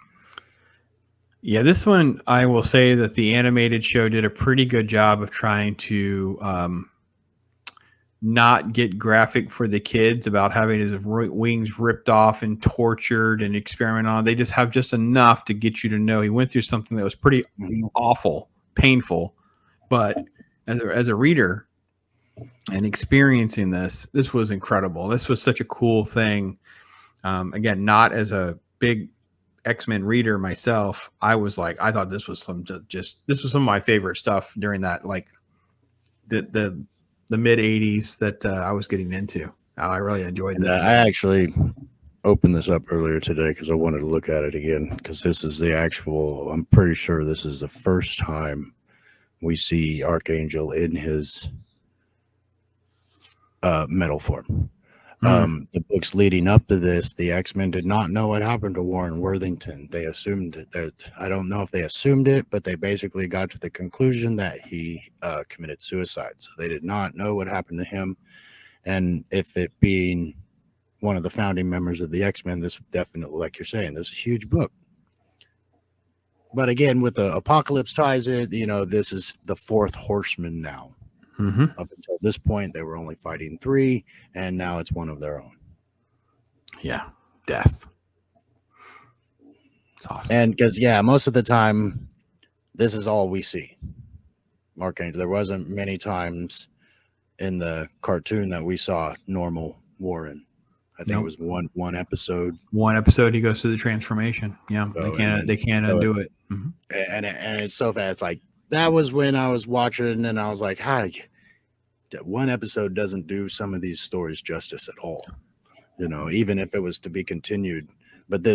Yeah, this one, I will say that the animated show did a pretty good job of trying to not get graphic for the kids about having his wings ripped off and tortured and experiment on. They just have just enough to get you to know he went through something that was pretty awful, painful. But as a reader and experiencing this was incredible. This was such a cool thing. Again, not as a big X-Men reader myself, I was like, I thought this was some of my favorite stuff during that, like the mid 80s that I was getting into. I really enjoyed this. I actually opened this up earlier today because I wanted to look at it again, because this is I'm pretty sure this is the first time we see Archangel in his metal form. The books leading up to this, the X-Men did not know what happened to Warren Worthington. They assumed that, I don't know if they assumed it, but they basically got to the conclusion that he committed suicide. So they did not know what happened to him. And if it being one of the founding members of the X-Men, this definitely, like you're saying, this is a huge book. But again, with the Apocalypse ties it, this is the fourth Horseman now. Up until this point, they were only fighting 3, and now it's one of their own. Yeah, death. It's awesome. And because, most of the time, this is all we see. Archangel. There wasn't many times in the cartoon that we saw normal Warren. I think it was one episode. One episode, he goes through the transformation. Yeah, so, they can't undo it. And it's so fast. Like, that was when I was watching, and I was like, hi. That one episode doesn't do some of these stories justice at all, even if it was to be continued. But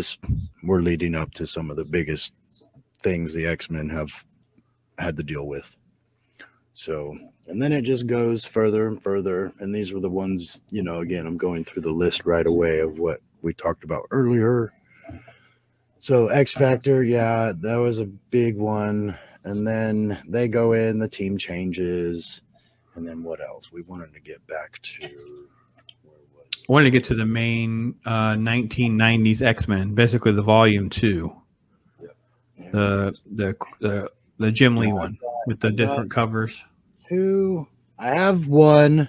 we're leading up to some of the biggest things the X-Men have had to deal with. So, and then it just goes further and further. And these were the ones, again, I'm going through the list right away of what we talked about earlier. So X Factor, that was a big one. And then they go in, the team changes. And then what else? We wanted to get back to, where was I wanted to get to the main 1990s X-Men, basically the volume 2, the Jim Lee one with the different covers. Two. I have one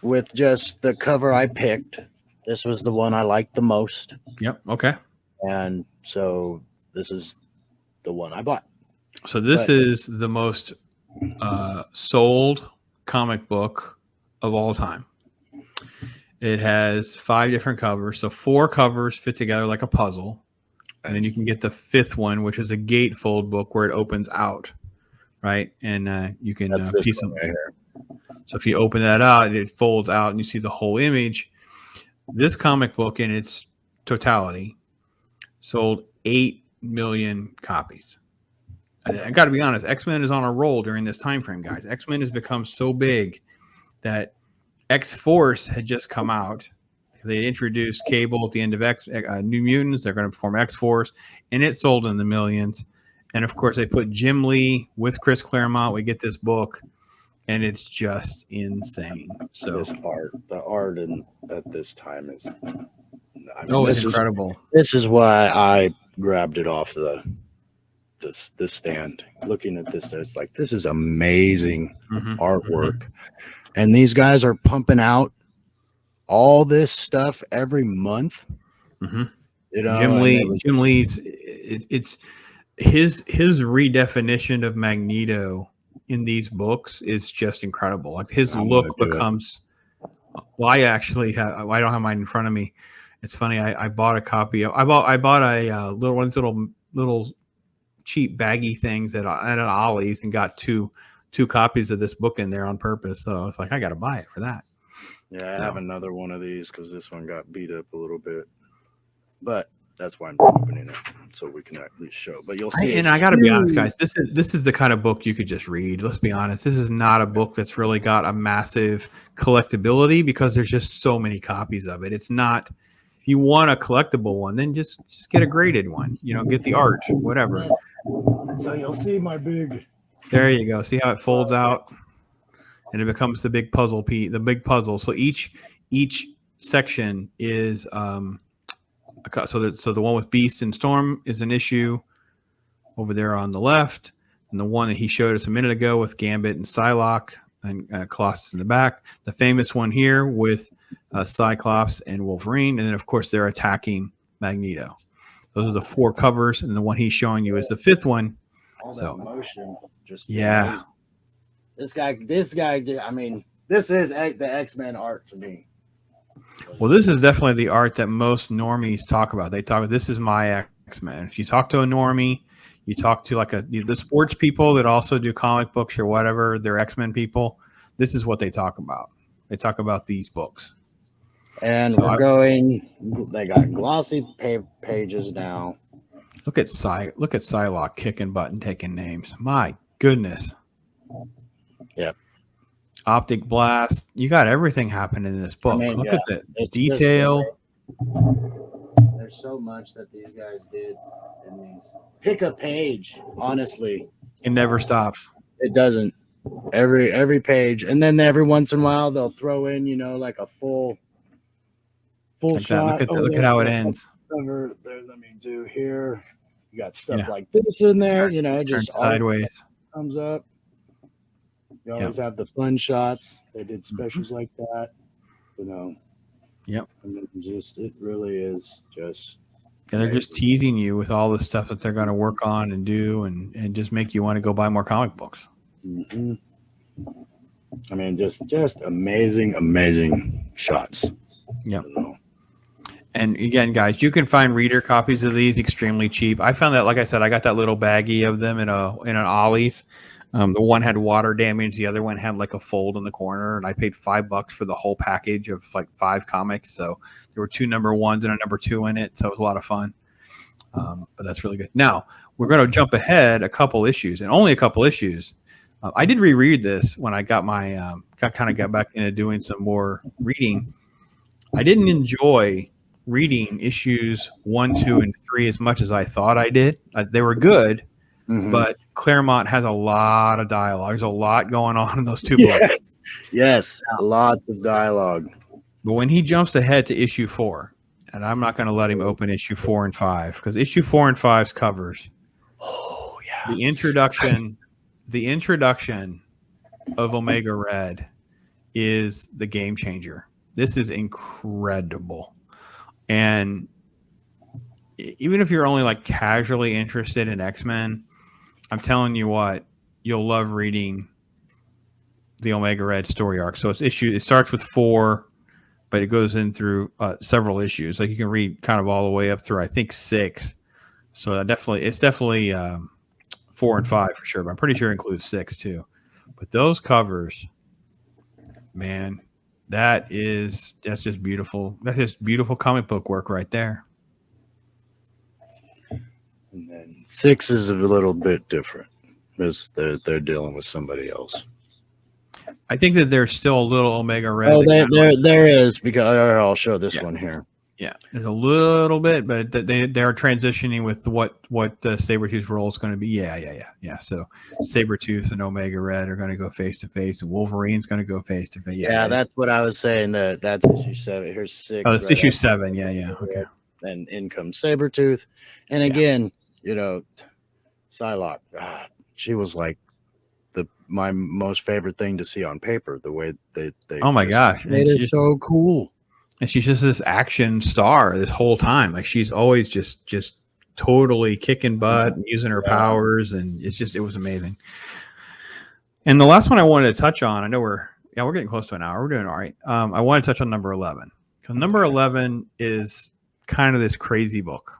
with just the cover I picked. This was the one I liked the most. Yep. Okay. And so this is the one I bought. So this is the most sold comic book of all time. It has 5 different covers. So 4 covers fit together like a puzzle. And then you can get the 5th one, which is a gatefold book where it opens out. Right. And you can piece them. Right here. So if you open that out, it folds out and you see the whole image. This comic book in its totality sold 8 million copies. I got to be honest, X-Men is on a roll during this time frame, guys. X-Men has become so big that X-Force had just come out. They introduced Cable at the end of New Mutants. They're going to perform X-Force, and it sold in the millions. And, of course, they put Jim Lee with Chris Claremont. We get this book, and it's just insane. So the art at this time is it's incredible. This is why I grabbed it off the stand. Looking at this, it's like, this is amazing artwork. And these guys are pumping out all this stuff every month. You know, Jim Lee's it's his redefinition of Magneto in these books is just incredible. Like his look becomes. Well, I don't have mine in front of me. It's funny. I bought a copy of. I bought a little cheap baggy things at an Ollie's and got two copies of this book in there on purpose. So I was like, I got to buy it for that. Yeah, I have another one of these because this one got beat up a little bit, but that's why I'm opening it so we can at least show. But you'll see. And I got to be honest, guys. This is the kind of book you could just read. Let's be honest. This is not a book that's really got a massive collectability because there's just so many copies of it. It's not. If you want a collectible one, then just get a graded one. You know, get the art, whatever. So you'll see my big. There you go. See how it folds out, and it becomes the big puzzle piece. The big puzzle. So each section is so the one with Beast and Storm is an issue over there on the left, and the one that he showed us a minute ago with Gambit and Psylocke and Colossus in the back. The famous one here with Cyclops and Wolverine, and then of course they're attacking Magneto. Those are the 4 covers, and the one he's showing you is the 5th one. All that motion, just yeah. This guy. I mean, this is the X-Men art to me. Well, this is definitely the art that most normies talk about. They talk about this is my X-Men. If you talk to a normie, you talk to like the sports people that also do comic books or whatever, they're X-Men people. This is what they talk about. They talk about these books. And so they got glossy pages now. Look at Psylocke kicking butt and taking names. My goodness. Yep. Optic blast. You got everything happening in this book. I mean, look at the detail. There's so much that these guys did in these. Pick a page, honestly. It never stops. It doesn't. Every page. And then every once in a while they'll throw in, like a full like shot. Look at how it ends. Let me do here. You got stuff like this in there, just sideways. Comes up. You always have the fun shots. They did specials like that, Yep. I mean, it really is just. Yeah, they're just teasing you with all the stuff that they're going to work on and do, and just make you want to go buy more comic books. Mm-hmm. I mean, just amazing shots. Yep. And again, guys, you can find reader copies of these extremely cheap. I found that, like I said, I got that little baggie of them in an Ollie's. The one had water damage. The other one had like a fold in the corner, and I paid $5 for the whole package of like 5 comics. So there were 2 number 1s and a number 2 in it. So it was a lot of fun. But that's really good. Now we're going to jump ahead a couple issues, and only a couple issues. I did reread this when I got got back into doing some more reading. I didn't enjoy reading issues 1, 2, and 3 as much as I thought I did. They were good, but Claremont has a lot of dialogue. There's a lot going on in those 2 books. Yes, lots of dialogue. But when he jumps ahead to issue 4, and I'm not going to let him open issue 4 and 5 because issue 4 and 5's covers. Oh yeah. The introduction of Omega Red is the game changer. This is incredible. And even if you're only like casually interested in X-Men, I'm telling you what, you'll love reading the Omega Red story arc. So it starts with 4, but it goes in through several issues. Like you can read kind of all the way up through, I think, 6. So it's definitely 4 and 5 for sure, but I'm pretty sure it includes 6 too. But those covers, man, that's just beautiful. That's just beautiful comic book work right there. And then 6 is a little bit different because they're dealing with somebody else. I think that there's still a little Omega Red. Oh, there is, because I'll show this one here. Yeah, there's a little bit, but they're transitioning with what Sabretooth's role is going to be. Yeah. So Sabretooth and Omega Red are going to go face to face, and Wolverine's going to go face to face. Yeah, that's what I was saying. That's issue 7. Here's 6. Oh, it's issue 7. Yeah. Okay. And in comes Sabretooth, and again, Psylocke. She was like my most favorite thing to see on paper. The way they oh my gosh, made it so cool. And she's just this action star this whole time. Like she's always just totally kicking butt and using her powers, and it was amazing. And the last one I wanted to touch on, I know we're getting close to an hour. We're doing all right. I want to touch on number 11 because number 11 is kind of this crazy book,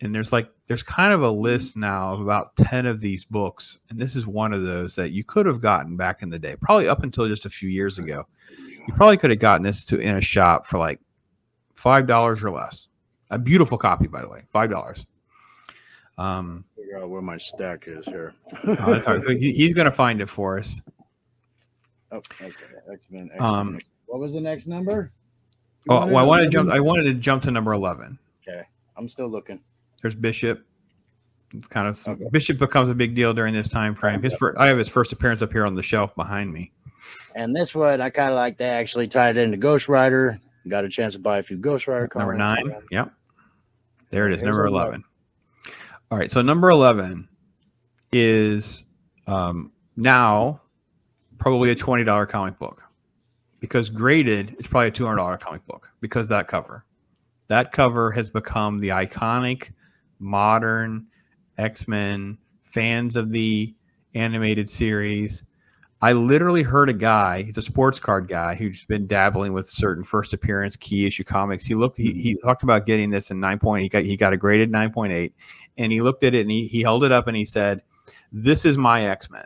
and there's kind of a list now of about 10 of these books, and this is one of those that you could have gotten back in the day, probably up until just a few years ago. You probably could have gotten this in a shop for like $5 or less. A beautiful copy, by the way, $5. Figure out where my stack is here. That's hard. He's going to find it for us. Oh, okay. X-Men. What was the next number? I wanted to jump to number 11. Okay, I'm still looking. There's Bishop. It's kind of Bishop becomes a big deal during this time frame. I have his first appearance up here on the shelf behind me. And this one, I kind of like. They actually tied it into Ghost Rider. Got a chance to buy a few Ghost Rider comics. Number 9. Yep. There it is. Number 11. All right. So number 11 is now probably a $20 comic book, because graded, it's probably a $200 comic book because that cover has become the iconic modern X-Men fans of the animated series. I literally heard a guy, he's a sports card guy who's been dabbling with certain first appearance key issue comics. He talked about getting this in 9.8. He got a graded 9.8, and he looked at it and he held it up and he said, "This is my X-Men."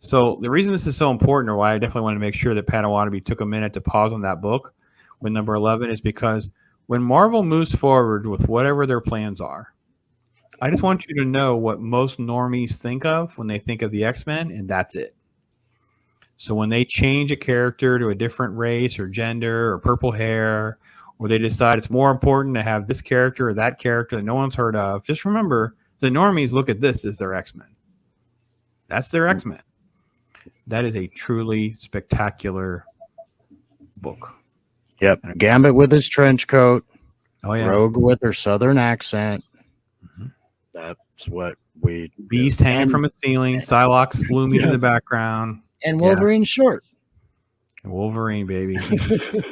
So the reason this is so important, or why I definitely want to make sure that Padawannabe took a minute to pause on that book with number 11, is because when Marvel moves forward with whatever their plans are, I just want you to know what most normies think of when they think of the X-Men, and that's it. So when they change a character to a different race or gender or purple hair, or they decide it's more important to have this character or that character that no one's heard of, just remember the normies look at this as their X-Men. That's their X-Men. That is a truly spectacular book. Yep. Gambit with his trench coat. Oh yeah. Rogue with her southern accent. Mm-hmm. That's what we Beast hanging from a ceiling, Psylocke looming in the background. And Wolverine's short. Wolverine, baby.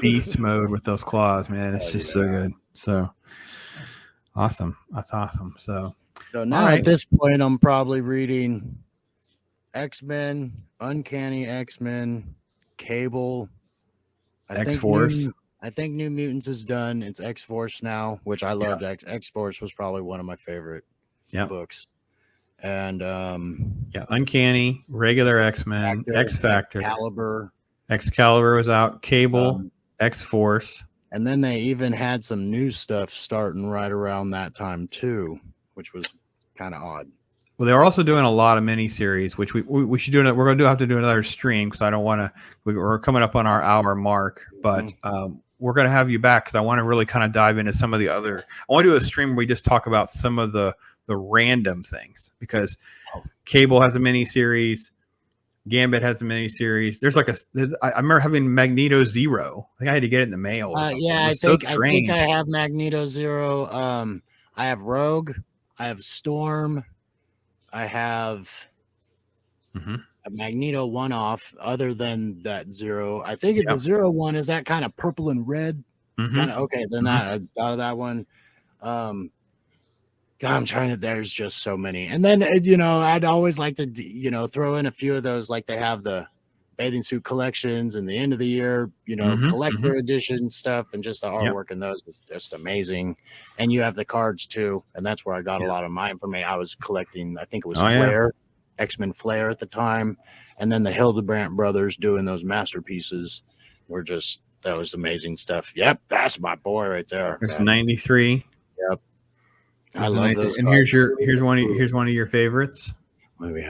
Beast mode with those claws, man. It's just so good. So awesome. That's awesome. So now at this point, I'm probably reading X-Men, Uncanny X-Men, Cable, X-Force. I think New Mutants is done. It's X-Force now, which I loved. X-Force was probably one of my favorite books. And Uncanny, regular X-Men, X-Factor, Excalibur was out, Cable, X-Force. And then they even had some new stuff starting right around that time too, which was kind of odd. Well, they're also doing a lot of miniseries, which we should do. We're going to have to do another stream because I don't want to. We're coming up on our hour mark, but we're going to have you back because I want to really kind of dive into some of the other. I want to do a stream where we just talk about some of the random things, because Cable has a miniseries, Gambit has a miniseries. There's like I remember having Magneto Zero. I think I had to get it in the mail or something. Yeah, It was so strange. I have Magneto Zero. I have Rogue. I have Storm. I have a Magneto one-off. Other than that Zero, I think the Zero one is that kind of purple and red. Kind of okay. Then that out of that one. God, I'm trying to. There's just so many, and then I'd always like to throw in a few of those. Like they have the bathing suit collections and the end of the year, collector edition stuff, and just the artwork in those is just amazing. And you have the cards too, and that's where I got a lot of my information. I was collecting, I think it was Flair, X-Men Flair at the time, and then the Hildebrandt brothers doing those masterpieces were just that was amazing stuff. Yep, that's my boy right there. There's 93. Yep. I love those. And here's one of your favorites. Maybe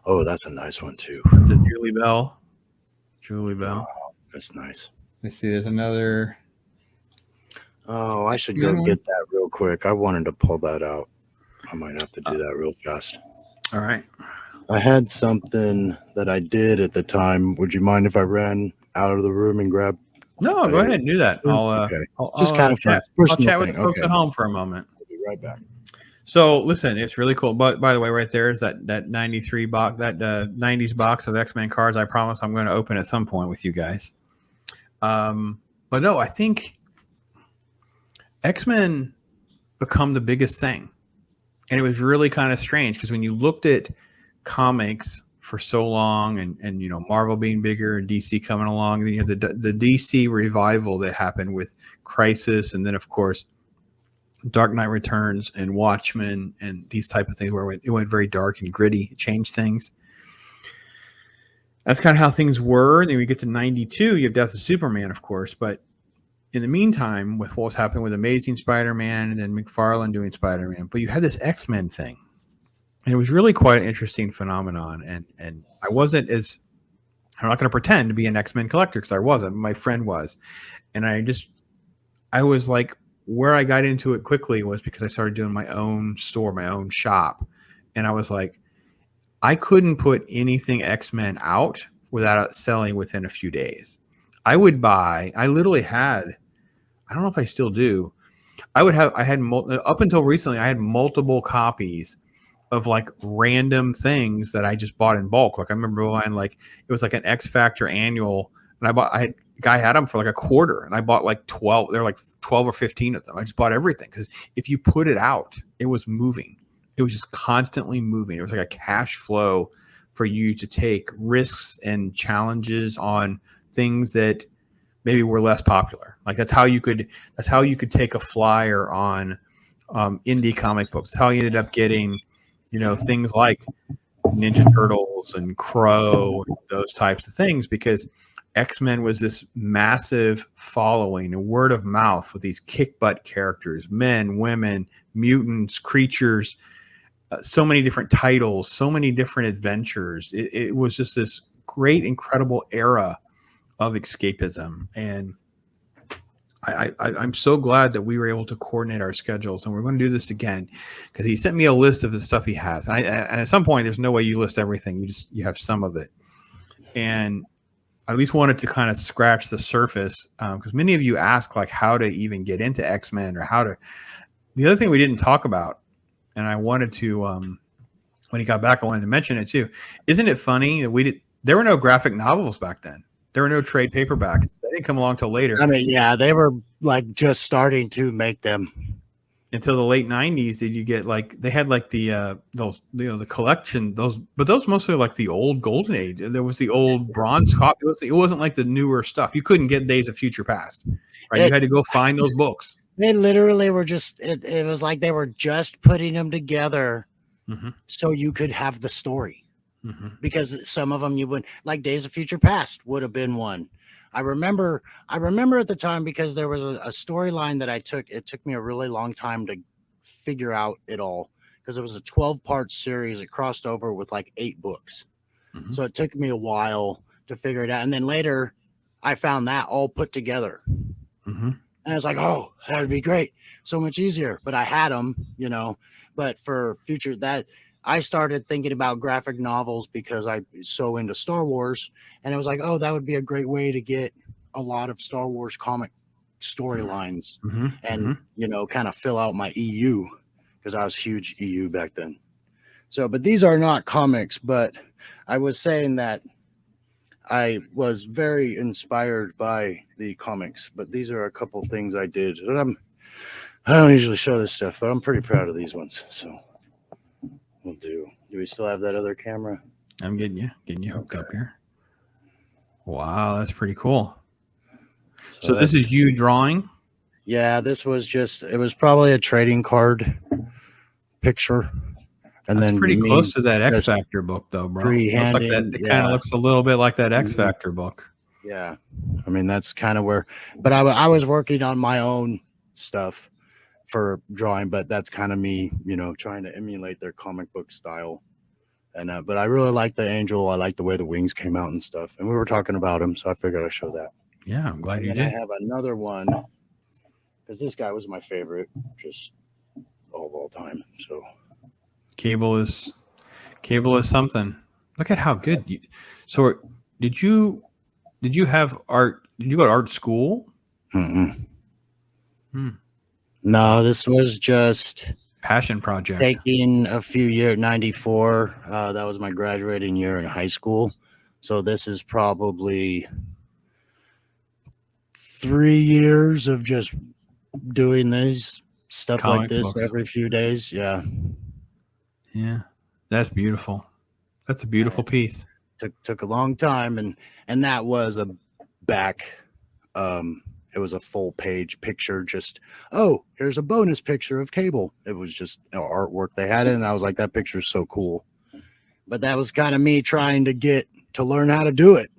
oh, that's a nice one too. It's a Julie Bell. Oh, that's nice. Let's see. There's another. Oh, I should go get that real quick. I wanted to pull that out. I might have to do that real fast. All right. I had something that I did at the time. Would you mind if I ran out of the room and grab? No, go ahead and do that. I'll kind of chat. I'll chat with the folks at home for a moment. I'll be right back. So listen, it's really cool. But by the way, right there is that 93 box, that 90s box of X-Men cards. I promise I'm going to open at some point with you guys. But no, I think X-Men become the biggest thing, and it was really kind of strange because when you looked at comics for so long, and Marvel being bigger and DC coming along, then you have the DC revival that happened with Crisis, and then of course Dark Knight Returns and Watchmen and these type of things where it went very dark and gritty. It changed things. That's kind of how things were. And then we get to 92, you have Death of Superman, of course. But in the meantime, with what was happening with Amazing Spider-Man and then McFarlane doing Spider-Man, but you had this X-Men thing. And it was really quite an interesting phenomenon. And I wasn't I'm not going to pretend to be an X-Men collector because I wasn't. My friend was. And I was like, where I got into it quickly was because I started doing my own store, my own shop. And I was like, I couldn't put anything X-Men out without it selling within a few days. I literally had, I don't know if I still do. Up until recently, I had multiple copies of like random things that I just bought in bulk. Like I remember buying it was like an X Factor annual, and a guy had them for like $quarter, and I bought like 12. They're like 12 or 15 of them. I just bought everything because if you put it out, it was moving. It was just constantly moving. It was like a cash flow for you to take risks and challenges on things that maybe were less popular. Like that's how you could take a flyer on indie comic books. That's how you ended up getting things like Ninja Turtles and Crow, and those types of things, because X-Men was this massive following and word of mouth with these kick butt characters, men, women, mutants, creatures, so many different titles, so many different adventures. It was just this great, incredible era of escapism. And I'm so glad that we were able to coordinate our schedules, and we're going to do this again because he sent me a list of the stuff he has. And at some point, there's no way you list everything. You have some of it. And I at least wanted to kind of scratch the surface because many of you ask like how to even get into X-Men or how to. The other thing we didn't talk about, and I wanted to, when he got back, I wanted to mention it too. Isn't it funny that there were no graphic novels back then. There were no trade paperbacks. They didn't come along till later. I mean, yeah, they were like just starting to make them. Until the late 90s, did you get they had the those the collection, but those mostly like the old golden age. There was the old bronze copy. It wasn't like the newer stuff. You couldn't get Days of Future Past, right? You had to go find those books. They literally were just. It was like they were just putting them together, so you could have the story. Because some of them you would like Days of Future Past would have been one. I remember at the time because there was a storyline that I took. It took me a really long time to figure out it all because it was a 12-part series. It crossed over with like 8 books. So it took me a while to figure it out. And then later I found that all put together. And I was like, oh, that would be great. So much easier. But I had them, but for future that I started thinking about graphic novels because I'm so into Star Wars, and it was like, oh, that would be a great way to get a lot of Star Wars comic storylines, Mm-hmm. and kind of fill out my EU, because I was huge EU back then. So, but these are not comics, but I was saying that I was very inspired by the comics, but these are a couple things I did. And I don't usually show this stuff, but I'm pretty proud of these ones. So we'll do. Do we still have that other camera? I'm getting you hooked up here. Wow, that's pretty cool. So this is you drawing? Yeah, this was it was probably a trading card picture. And that's then pretty close to that X Factor book, though, bro. Looks like that. It kind of looks a little bit like that X Factor book. Yeah, I mean that's kind of where. But I was working on my own stuff for drawing, but that's kind of me, trying to emulate their comic book style. And but I really like the angel. I like the way the wings came out and stuff. And we were talking about him, so I figured I'd show that. Yeah, I'm glad you did. I have another one because this guy was my favorite, just all time. So. Cable is something. Look at how good you. So did you have art? Did you go to art school? No, this was just passion project. Taking a few years. 94. That was my graduating year in high school. So this is probably 3 years of just doing this stuff like this books. Every few days. Yeah. Yeah, that's beautiful. That's a beautiful piece. Took a long time, and that was a back. It was a full page picture. Just here's a bonus picture of Cable. It was just artwork they had it, and I was like, that picture is so cool. But that was kind of me trying to learn how to do it.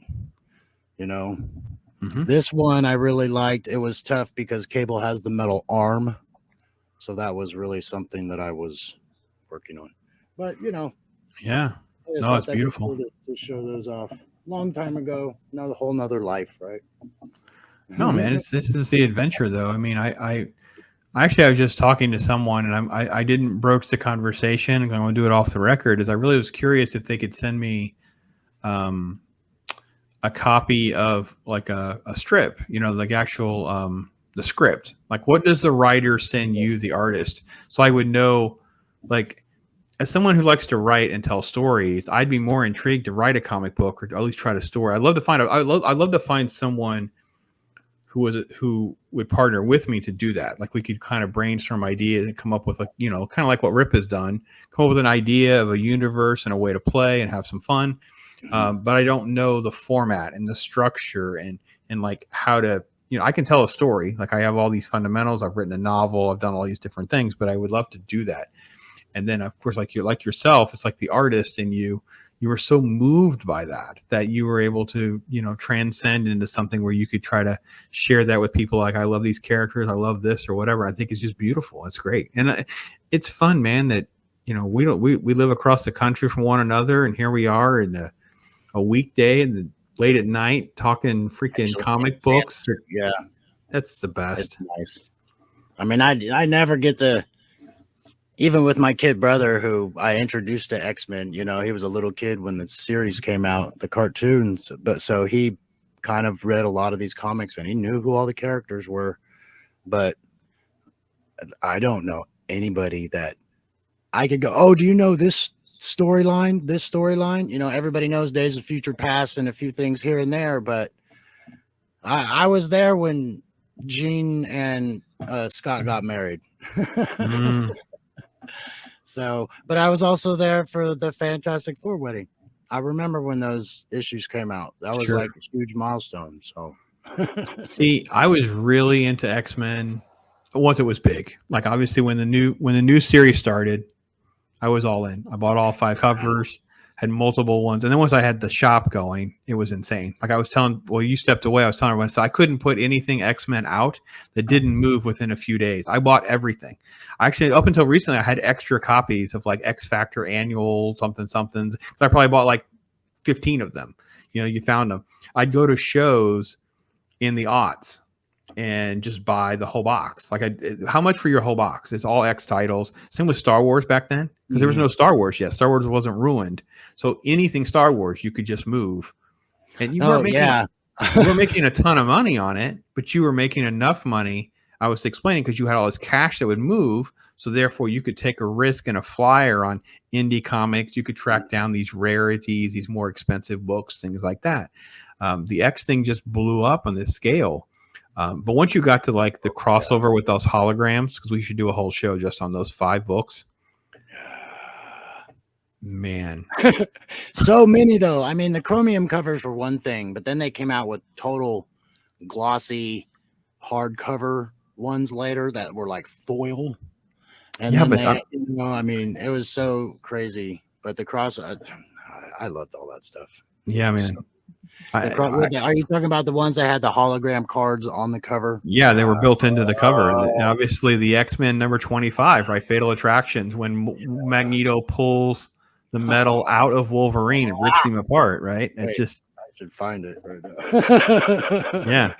This one I really liked. It was tough because Cable has the metal arm, so that was really something that I was working on. But yeah, no, it's beautiful to show those off. Long time ago, another whole nother life, right? No, man, this is the adventure, though. I mean, I actually I was just talking to someone, and I didn't broach the conversation. I'm going to do it off the record. Is I really was curious if they could send me a copy of like a strip, like actual the script. Like, what does the writer send you, the artist? So I would know, like, as someone who likes to write and tell stories, I'd be more intrigued to write a comic book or at least try to story. I'd love to find someone who would partner with me to do that. Like we could kind of brainstorm ideas and come up with kind of like what Rip has done, come up with an idea of a universe and a way to play and have some fun. But I don't know the format and the structure and like how to, I can tell a story. Like I have all these fundamentals. I've written a novel. I've done all these different things, but I would love to do that. And then of course, like yourself, it's like the artist in you were so moved by that you were able to, transcend into something where you could try to share that with people. Like, I love these characters. I love this or whatever. I think it's just beautiful. It's great. And it's fun, man, that, we live across the country from one another. And here we are in a weekday and late at night talking freaking comic books. Yeah. That's the best. It's nice. I mean, I never get to, even with my kid brother, who I introduced to X-Men, he was a little kid when the series came out, the cartoons, but so he kind of read a lot of these comics and he knew who all the characters were, but I don't know anybody that I could go, oh, do you know this storyline? Everybody knows Days of Future Past and a few things here and there, but I was there when Jean and Scott got married. So, but I was also there for the Fantastic Four wedding. I remember when those issues came out. That was like a huge milestone. So, see, I was really into X-Men once it was big. Like obviously when the new series started, I was all in. I bought all 5 covers, had multiple ones, and then once I had the shop going, it was insane. Like I was telling, well, you stepped away. I was telling everyone, so I couldn't put anything X-Men out that didn't move within a few days. I bought everything. Actually, up until recently, I had extra copies of like X Factor annual somethings. I probably bought like 15 of them. You found them. I'd go to shows in the aughts and just buy the whole box. Like, how much for your whole box? It's all X titles. Same with Star Wars back then, because there was no Star Wars yet. Star Wars wasn't ruined, so anything Star Wars you could just move, and you were making a ton of money on it, but you were making enough money. I was explaining, because you had all this cash that would move, so therefore you could take a risk and a flyer on indie comics. You could track down these rarities, these more expensive books, things like that. The X thing just blew up on this scale. But once you got to like the crossover with those holograms, because we should do a whole show just on those 5 books. Man. So many, though. I mean, the chromium covers were one thing, but then they came out with total glossy hardcover ones later that were like foil. And yeah, then but I mean, it was so crazy. But the I loved all that stuff. Yeah, man. So, are you talking about the ones that had the hologram cards on the cover? Yeah, they were built into the cover. And obviously, the X-Men number 25, right? Fatal Attractions, when Magneto pulls the metal out of Wolverine and rips him apart, right? I should find it right now. Yeah.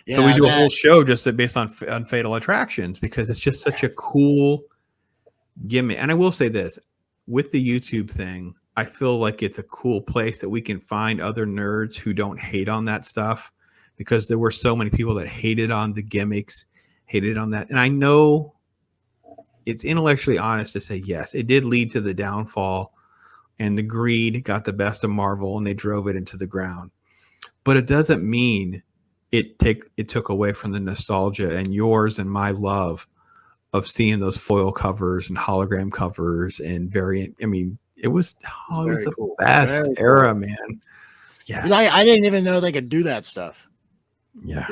So we do a whole show just based on Fatal Attractions, because it's just such a cool gimmick. And I will say this, with the YouTube thing, I feel like it's a cool place that we can find other nerds who don't hate on that stuff, because there were so many people that hated on the gimmicks, hated on that. And I know it's intellectually honest to say, yes, it did lead to the downfall, and the greed got the best of Marvel and they drove it into the ground. But it doesn't mean it took away from the nostalgia and yours and my love of seeing those foil covers and hologram covers and variant. I mean, it was the cool. Best era, man. Yeah, I didn't even know they could do that stuff. Yeah,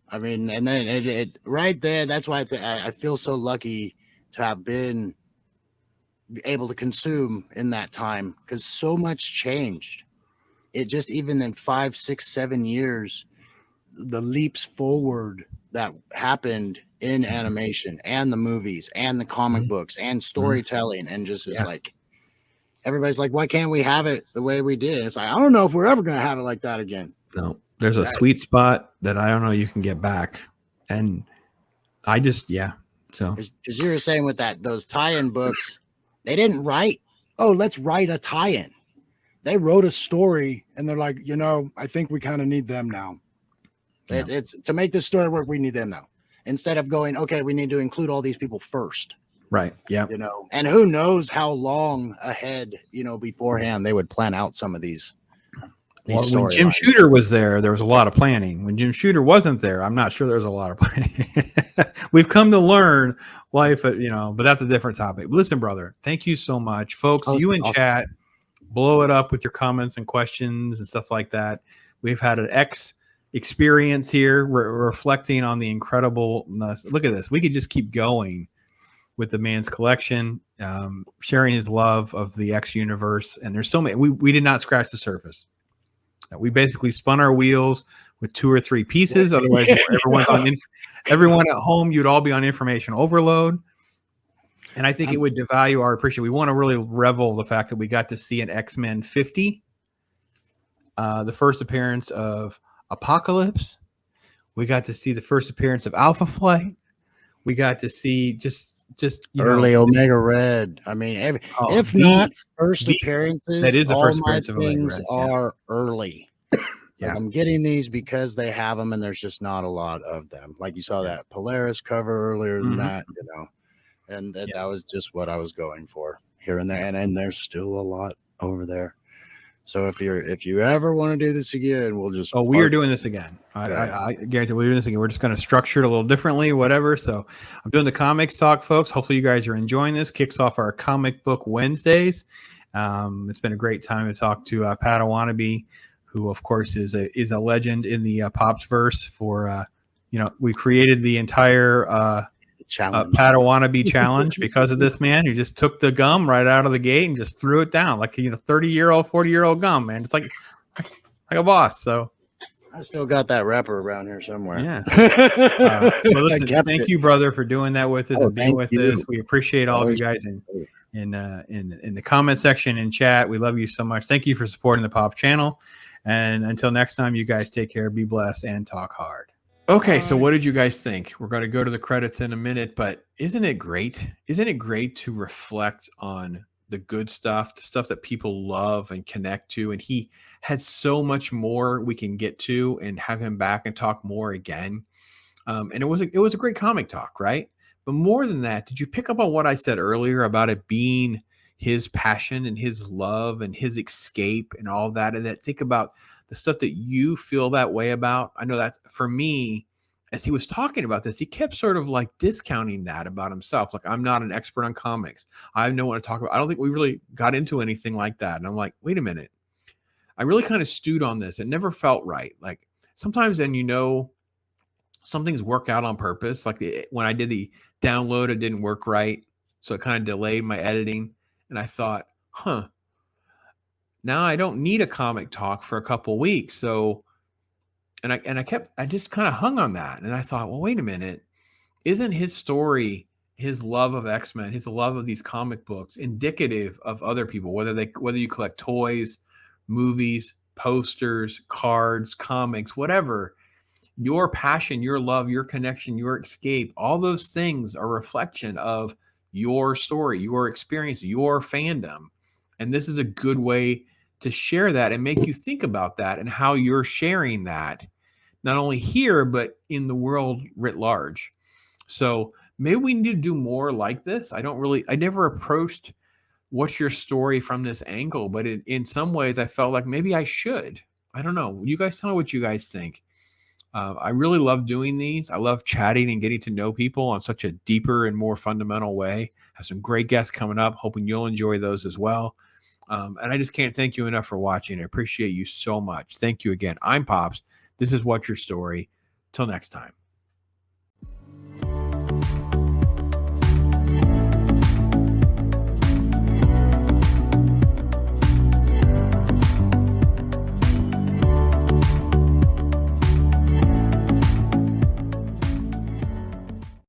I mean, and then it right there. That's why I feel so lucky to have been able to consume in that time, because so much changed. It just, even in 5, 6, 7 years, the leaps forward that happened in animation and the movies and the comic books and storytelling, and just is like, everybody's like, why can't we have it the way we did? It's like, I don't know if we're ever going to have it like that again. No, there's a sweet spot that I don't know you can get back. And I just, so. Because you were saying with those tie-in books, they didn't write, let's write a tie-in. They wrote a story and they're like, I think we kind of need them now. Yeah. It's to make this story work, we need them now. Instead of going, okay, we need to include all these people first. Right. Yeah. And who knows how long ahead, beforehand they would plan out some of these when Jim Shooter was there was a lot of planning. When Jim Shooter wasn't there, I'm not sure there was a lot of planning. We've come to learn life, but that's a different topic. Listen, brother, thank you so much. Folks, you in chat, blow it up with your comments and questions and stuff like that. We've had an X experience here. We're reflecting on the incredibleness. Look at this. We could just keep going with the man's collection, sharing his love of the X universe. And there's so many. We did not scratch the surface. We basically spun our wheels with 2 or 3 pieces. Otherwise, everyone at home, you'd all be on information overload. And I think it would devalue our appreciation. We want to really revel the fact that we got to see an X-Men 50, the first appearance of Apocalypse. We got to see the first appearance of Alpha Flight. We got to see just early Omega Red. I mean, if not first appearances, that is the first appearance of Omega Red. Are early. Yeah. I'm getting these because they have them, and there's just not a lot of them. Like you saw that Polaris cover earlier than that, and that was just what I was going for here and there. And there's still a lot over there. So if you ever want to do this again, we'll just we are doing this again. I guarantee we're doing this again. We're just going to structure it a little differently, whatever. So I'm doing the comics talk, folks. Hopefully you guys are enjoying this. Kicks off our comic book Wednesdays. It's been a great time to talk to Padawannabe, who of course is a legend in the Pops verse. For we created the entire Padawannabe challenge because of this man who just took the gum right out of the gate and just threw it down like 30-year-old, 40-year-old gum, man. It's like a boss. So I still got that wrapper around here somewhere. Yeah. Well, listen, thank you, brother, for doing that with us and being with us. We appreciate all of you guys in the comment section and chat. We love you so much. Thank you for supporting the Pop channel. And until next time, you guys take care, be blessed, and talk hard. Okay, so what did you guys think? We're going to go to the credits in a minute, but isn't it great? Isn't it great to reflect on the good stuff, the stuff that people love and connect to? And he had so much more we can get to and have him back and talk more again. And it was a great comic talk, right? But more than that, did you pick up on what I said earlier about it being his passion and his love and his escape and all that? And that think about the stuff that you feel that way about. I know that for me, as he was talking about this, he kept sort of like discounting that about himself. Like, I'm not an expert on comics. I have no one to talk about. I don't think we really got into anything like that. And I'm like, wait a minute. I really kind of stewed on this. It never felt right. Like sometimes then, some things work out on purpose. Like when I did the download, it didn't work right. So it kind of delayed my editing. And I thought, now I don't need a comic talk for a couple weeks. So, I just kind of hung on that. And I thought, well, wait a minute. Isn't his story, his love of X-Men, his love of these comic books indicative of other people, whether you collect toys, movies, posters, cards, comics, whatever, your passion, your love, your connection, your escape, all those things are a reflection of your story, your experience, your fandom. And this is a good way to share that and make you think about that and how you're sharing that, not only here, but in the world writ large. So maybe we need to do more like this. I never approached what's your story from this angle, but in some ways I felt like maybe I should. I don't know. You guys tell me what you guys think. I really love doing these. I love chatting and getting to know people on such a deeper and more fundamental way. Have some great guests coming up. Hoping you'll enjoy those as well. And I just can't thank you enough for watching. I appreciate you so much. Thank you again. I'm Pops. This is What's Your Story. Till next time.